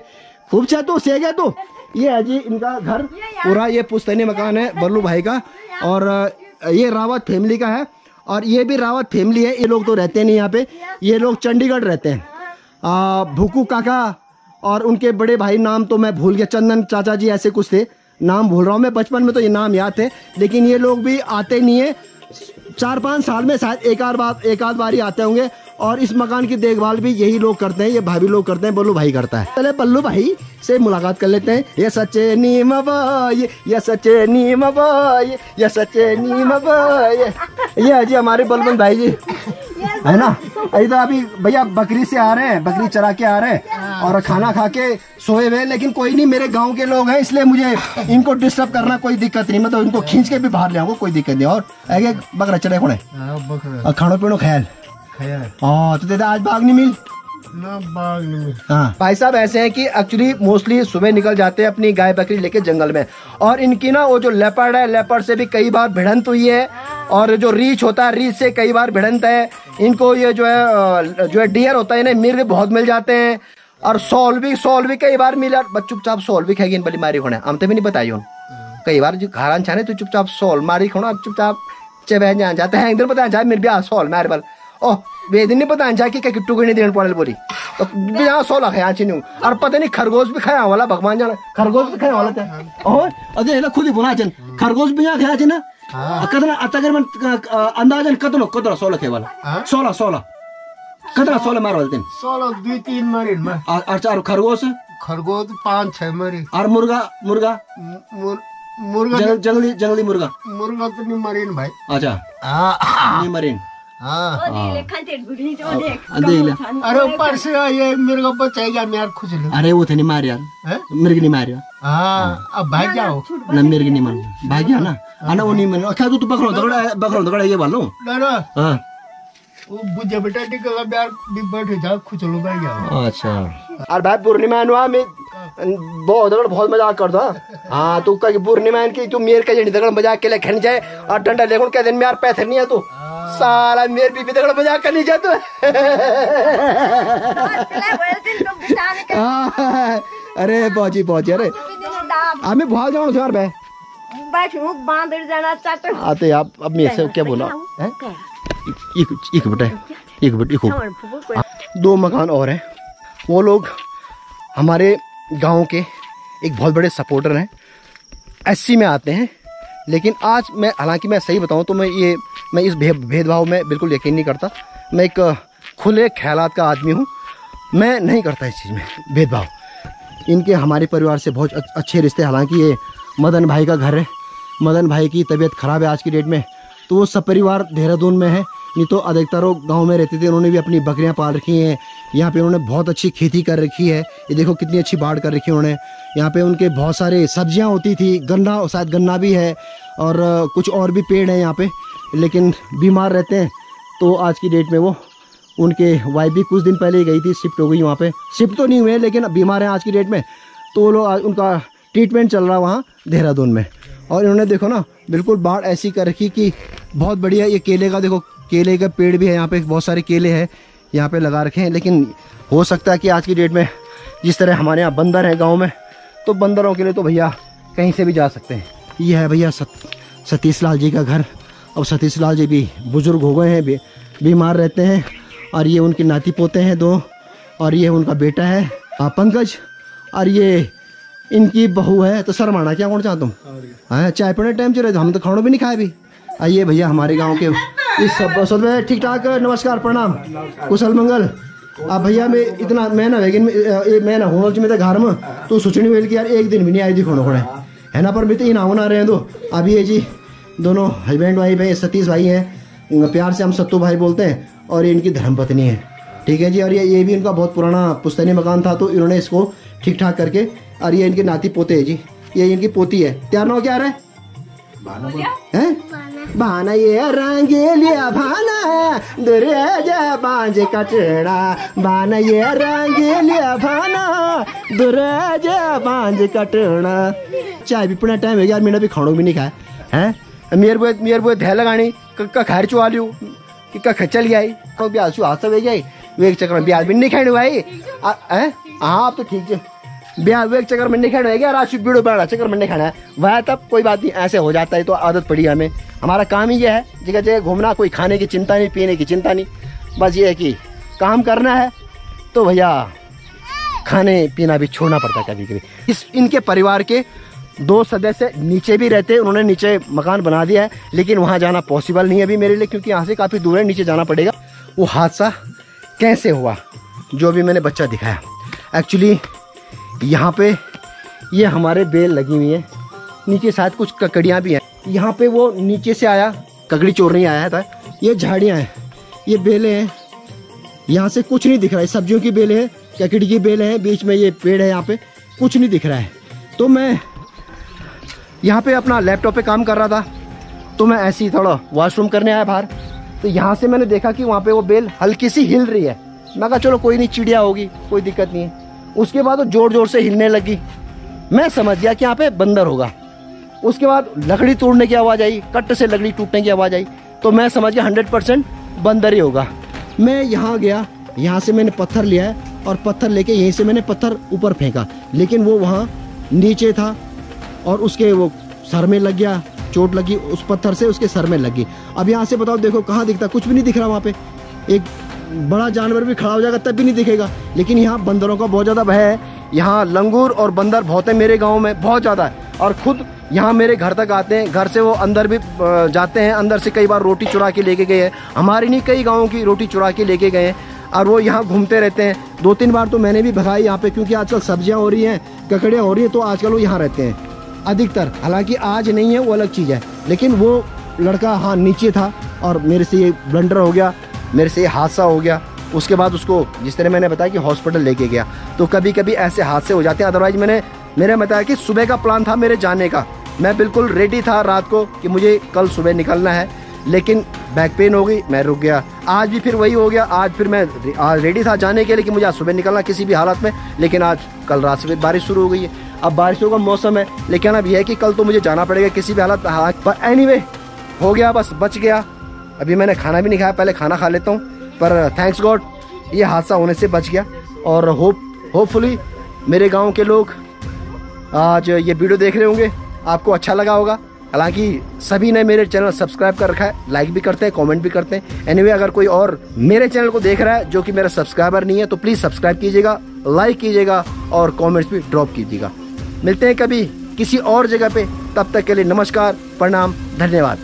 A: खूब छा तो से गया तो ये है जी इनका घर पूरा। ये पुश्तैनी मकान है बल्लू भाई का, और ये रावत फैमिली का है। और ये भी रावत फैमिली है। ये लोग तो रहते नहीं यहाँ पे, ये लोग चंडीगढ़ रहते हैं। भूकू काका और उनके बड़े भाई नाम तो मैं भूल गया, चंदन चाचा जी ऐसे कुछ थे, नाम भूल रहा हूँ मैं। बचपन में तो ये नाम याद थे, लेकिन ये लोग भी आते नहीं है। 4-5 साल में शायद एक आध बार ही आते होंगे। और इस मकान की देखभाल भी यही लोग करते हैं, ये भाभी लोग करते हैं, बल्लू भाई करता है। पहले बल्लू भाई से मुलाकात कर लेते हैं। ये सच्चे नीम भाई, ये सच्चे नीम भाई, ये सच्चे नीम भाई। ये है जी हमारे बलवंत भाई जी, है ना। इधर अभी भैया बकरी से आ रहे हैं, बकरी चरा के आ रहे हैं और खाना खा के सोए हुए। लेकिन कोई नहीं, मेरे गांव के लोग हैं, इसलिए मुझे इनको डिस्टर्ब करना कोई दिक्कत नहीं। मैं तो इनको खींच के भी बाहर ले आऊंगा, कोई दिक्कत नहीं। और आगे बकरा चढ़े कोने खानो पीनो ख्याल तो आज बाग नहीं मिल ना, बाग नहीं मिल। हाँ भाई साहब ऐसे हैं कि एक्चुअली मोस्टली सुबह निकल जाते हैं अपनी गाय बकरी लेके जंगल में। और इनकी ना वो जो लेपर्ड है, लेपर्ड से भी कई बार भिड़ंत हुई है। और जो रीछ होता है, रीछ से कई बार भिड़ंत है इनको। ये जो है डियर होता है, इन्हें मिर्ग बहुत मिल जाते हैं। और सौल भी कई बार मिला। चुपचाप सौल भी खाएगी इन बड़ी मारी खोने, हम तो भी नहीं बताई हूँ। कई बार जो घारान छाने तो चुपचाप सौल मारी खोना, चुपचाप चबह जाते हैं। इधर पता मेरे ब्याह सौल मारे बल ओह वे दिन नहीं पता कि क्या किट्टू नहीं देने पड़े बोली तो बिना 16 खाया चिन्ह। और पता नहीं खरगोश भी खाया वाला, भगवान जाना खरगोश भी खाया वाला था। और अरे ना खुद ही बोला चन खरगोश भी यहाँ खाया चिन्ह। कतना तकरीबन अंदाजन कतनो 16 खे वाला 16 कतना 16 मार वाले
C: 16 2-3 मारे में।
A: और चार खरगोश
C: 5-6 मारे।
A: और मुर्गा जंगली मुर्गा
C: तो नहीं मारे भाई।
A: अच्छा नहीं मरीन।
C: अरे ऊपर से ये मुर्गा बचाएगा यार खुश।
A: अरे वो थे नहीं मार यार, मिर्ग नहीं मार यार।
C: अब भाग जाओ
A: ना, मिर्ग नहीं मार भाग गया ना। आना वो नहीं मार क्या तू बकरो दगड़ा ये वालो। हाँ
C: वो बुझे बेटा टिकला यार भी बैठे जा खुश लो भाग जाओ।
A: अच्छा और भाई पूर्णिमा में बहुत मजाक कर दो। हाँ तू कहीं पूर्णिमा की तू मेरे का दगड़ मजाक के लिए खेल जाए और डंडा लेकर कह दिन में यार पैसे नहीं है तू साला मेरे बीबी दगड़ मजाक करनी चाहे तू। अरे पहुंची अरे हमें भाग जाओ यार भाई आते आप। अब मेरे से क्या बोला एक बेटा 2 मकान और हैं। वो लोग हमारे गांव के एक बहुत बड़े सपोर्टर हैं, SC में आते हैं। लेकिन आज मैं हालांकि मैं सही बताऊं तो मैं इस भेदभाव में बिल्कुल यकीन नहीं करता। मैं एक खुले ख्यालात का आदमी हूं, मैं नहीं करता इस चीज़ में भेदभाव। इनके हमारे परिवार से बहुत अच्छे रिश्ते। हालांकि ये मदन भाई का घर है, मदन भाई की तबीयत ख़राब है आज की डेट में, तो वो सब परिवार देहरादून में है। नहीं तो अधिकतर लोग गाँव में रहते थे, उन्होंने भी अपनी बकरियाँ पाल रखी हैं। यहाँ पे उन्होंने बहुत अच्छी खेती कर रखी है। ये देखो कितनी अच्छी बाड़ कर रखी है उन्होंने। यहाँ पे उनके बहुत सारे सब्जियाँ होती थी, गन्ना शायद गन्ना भी है और कुछ और भी पेड़ हैं यहाँ पे। लेकिन बीमार रहते हैं तो आज की डेट में वो उनके वाइफ भी कुछ दिन पहले ही गई थी, शिफ्ट हो गई वहाँ पे। शिफ्ट तो नहीं हुए लेकिन बीमार हैं आज की डेट में, तो वो लोग उनका ट्रीटमेंट चल रहा वहाँ देहरादून में। और इन्होंने देखो ना बिल्कुल बाड़ ऐसी कर रखी कि बहुत बढ़िया। ये केले का देखो, केले का पेड़ भी है यहाँ पे, बहुत सारे केले हैं यहाँ पे लगा रखे हैं। लेकिन हो सकता है कि आज की डेट में जिस तरह हमारे यहाँ बंदर हैं गांव में, तो बंदरों के लिए तो भैया कहीं से भी जा सकते हैं। ये है भैया सतीश लाल जी का घर। अब सतीश लाल जी भी बुजुर्ग हो गए हैं, बीमार रहते हैं। और ये उनके नाती पोते हैं 2, और ये उनका बेटा है पंकज, और ये इनकी बहू है। तो शर्माना क्या कौन चाह तुम? हाँ चाय पीने टाइम चले, हम तो खाना भी नहीं खाए भी। आइए भैया हमारे गांव के इस सब ठीक ठाक। नमस्कार प्रणाम कुशल मंगल। अब भैया मैं इतना मैं ना लेकिन मैं ना होना चाहिए घर में तो सोचनी वेल कि यार एक दिन भी नहीं आई थी खोना खोने है ना। पर भी तो ये नाव ना रहे हैं। दो अभी ये जी दोनों हस्बैंड वाइफ हैं, सतीश भाई हैं, प्यार से हम सत्तू भाई बोलते हैं, और ये इनकी धर्मपत्नी है, ठीक है जी। और ये भी इनका बहुत पुराना पुश्तैनी मकान था, तो इन्होंने इसको ठीक ठाक करके, और ये इनके नाती पोते है जी, ये इनकी पोती है। त्यार नाव क्या रहा है? भाना ये रंगीलिया भाना दुर्जा बांझ कटड़ा, भाना ये रंगीलिया भाना दुर्जा बांझ कटड़ा। चाय भी पीना टाइम हो गया, मैंने भी खानों भी नहीं खाया है। मेरे वो ध्यान लगानी का खैर चुआ लियो कि का खचल गया तो ब्याह से हाथ से जाए वे एक चक्कर में ब्याह भी नहीं खाने भाई। हाँ आप तो ठीक है, ब्याह वे एक चक्कर में नहीं खाना है क्या, राशि बीड़ो बड़ा चक्कर में नहीं खाना है वह, तब कोई बात नहीं, ऐसे हो जाता है तो आदत पड़ी हमें। हमारा काम ही ये है जगह जगह घूमना, कोई खाने की चिंता नहीं, पीने की चिंता नहीं, बस ये है कि काम करना है तो भैया खाने पीना भी छोड़ना पड़ता है कभी कभी। इनके परिवार के 2 सदस्य नीचे भी रहते हैं, उन्होंने नीचे मकान बना दिया है, लेकिन वहाँ जाना पॉसिबल नहीं है अभी मेरे लिए, क्योंकि यहाँ से काफ़ी दूर है, नीचे जाना पड़ेगा। वो हादसा कैसे हुआ जो भी मैंने बच्चा दिखाया, एक्चुअली यहाँ पे ये हमारे बेल लगी हुई है, नीचे शायद कुछ ककड़ियाँ भी हैं, यहाँ पे वो नीचे से आया, ककड़ी चोर नहीं आया था। ये झाड़ियाँ हैं, ये बेलें हैं, यहाँ से कुछ नहीं दिख रहा है, सब्जियों की बेलें हैं, ककड़ी की बेलें हैं, बीच में ये पेड़ है, यहाँ पे कुछ नहीं दिख रहा है। तो मैं यहाँ पे अपना लैपटॉप पे काम कर रहा था, तो मैं ऐसे ही थोड़ा वॉशरूम करने आया बाहर, तो यहाँ से मैंने देखा कि वहाँ पे वो बेल हल्की सी हिल रही है। मैं कहा चलो कोई नहीं, चिड़िया होगी, कोई दिक्कत नहीं है। उसके बाद वो जोर जोर से हिलने लगी, मैं समझ गया कि यहाँ पे बंदर होगा। उसके बाद लकड़ी तोड़ने की आवाज़ आई, कट से लकड़ी टूटने की आवाज़ आई, तो मैं समझ गया 100% बंदर ही होगा। मैं यहाँ गया, यहाँ से मैंने पत्थर लिया है, और पत्थर लेके यहीं से मैंने पत्थर ऊपर फेंका, लेकिन वो वहाँ नीचे था, और उसके वो सर में लग गया, चोट लगी उस पत्थर से, उसके सर में लगी। अब यहाँ से बताओ, देखो कहाँ दिखता, कुछ भी नहीं दिख रहा वहाँ पे। एक बड़ा जानवर भी खड़ा हो जाएगा तब भी नहीं दिखेगा, लेकिन यहाँ बंदरों का बहुत ज़्यादा भय है। यहाँ लंगूर और बंदर बहुत है मेरे गांव में, बहुत ज़्यादा है, और खुद यहाँ मेरे घर तक आते हैं, घर से वो अंदर भी जाते हैं, अंदर से कई बार रोटी चुरा के लेके गए हैं, हमारी नहीं कई गाँवों की रोटी चुरा के लेके गए हैं, और वो यहाँ घूमते रहते हैं। 2-3 बार तो मैंने भी भगाई यहाँ पे, क्योंकि आजकल सब्जियाँ हो रही हैं, ककड़ियाँ हो रही हैं, तो आजकल वो यहाँ रहते हैं अधिकतर। हालांकि आज नहीं है, वो अलग चीज़ है, लेकिन वो लड़का हाँ नीचे था, और मेरे से ये ब्लंडर हो गया, मेरे से ये हादसा हो गया। उसके बाद उसको जिस तरह मैंने बताया कि हॉस्पिटल लेके गया, तो कभी कभी ऐसे हादसे हो जाते हैं। अदरवाइज मेरे बताया कि सुबह का प्लान था मेरे जाने का, मैं बिल्कुल रेडी था रात को कि मुझे कल सुबह निकलना है, लेकिन बैक पेन हो गई, मैं रुक गया। आज भी फिर वही हो गया, आज फिर मैं आज रेडी था जाने के लिए कि मुझे आज सुबह निकलना किसी भी हालत में, लेकिन आज कल रात से बारिश शुरू हो गई है। अब बारिशों का मौसम है, लेकिन अब यह है कि कल तो मुझे जाना पड़ेगा किसी भी हालत पर। एनीवे हो गया, बस बच गया। अभी मैंने खाना भी नहीं खाया, पहले खाना खा लेता हूँ, पर थैंक्स गॉड ये हादसा होने से बच गया। और होपफुली मेरे गांव के लोग आज ये वीडियो देख रहे होंगे, आपको अच्छा लगा होगा। हालांकि सभी ने मेरे चैनल सब्सक्राइब कर रखा है, लाइक भी करते हैं, कमेंट भी करते हैं। एनीवे अगर कोई और मेरे चैनल को देख रहा है जो कि मेरा सब्सक्राइबर नहीं है, तो प्लीज़ सब्सक्राइब कीजिएगा, लाइक कीजिएगा, और कमेंट्स भी ड्रॉप कीजिएगा। मिलते हैं कभी किसी और जगह पे, तब तक के लिए नमस्कार, प्रणाम, धन्यवाद।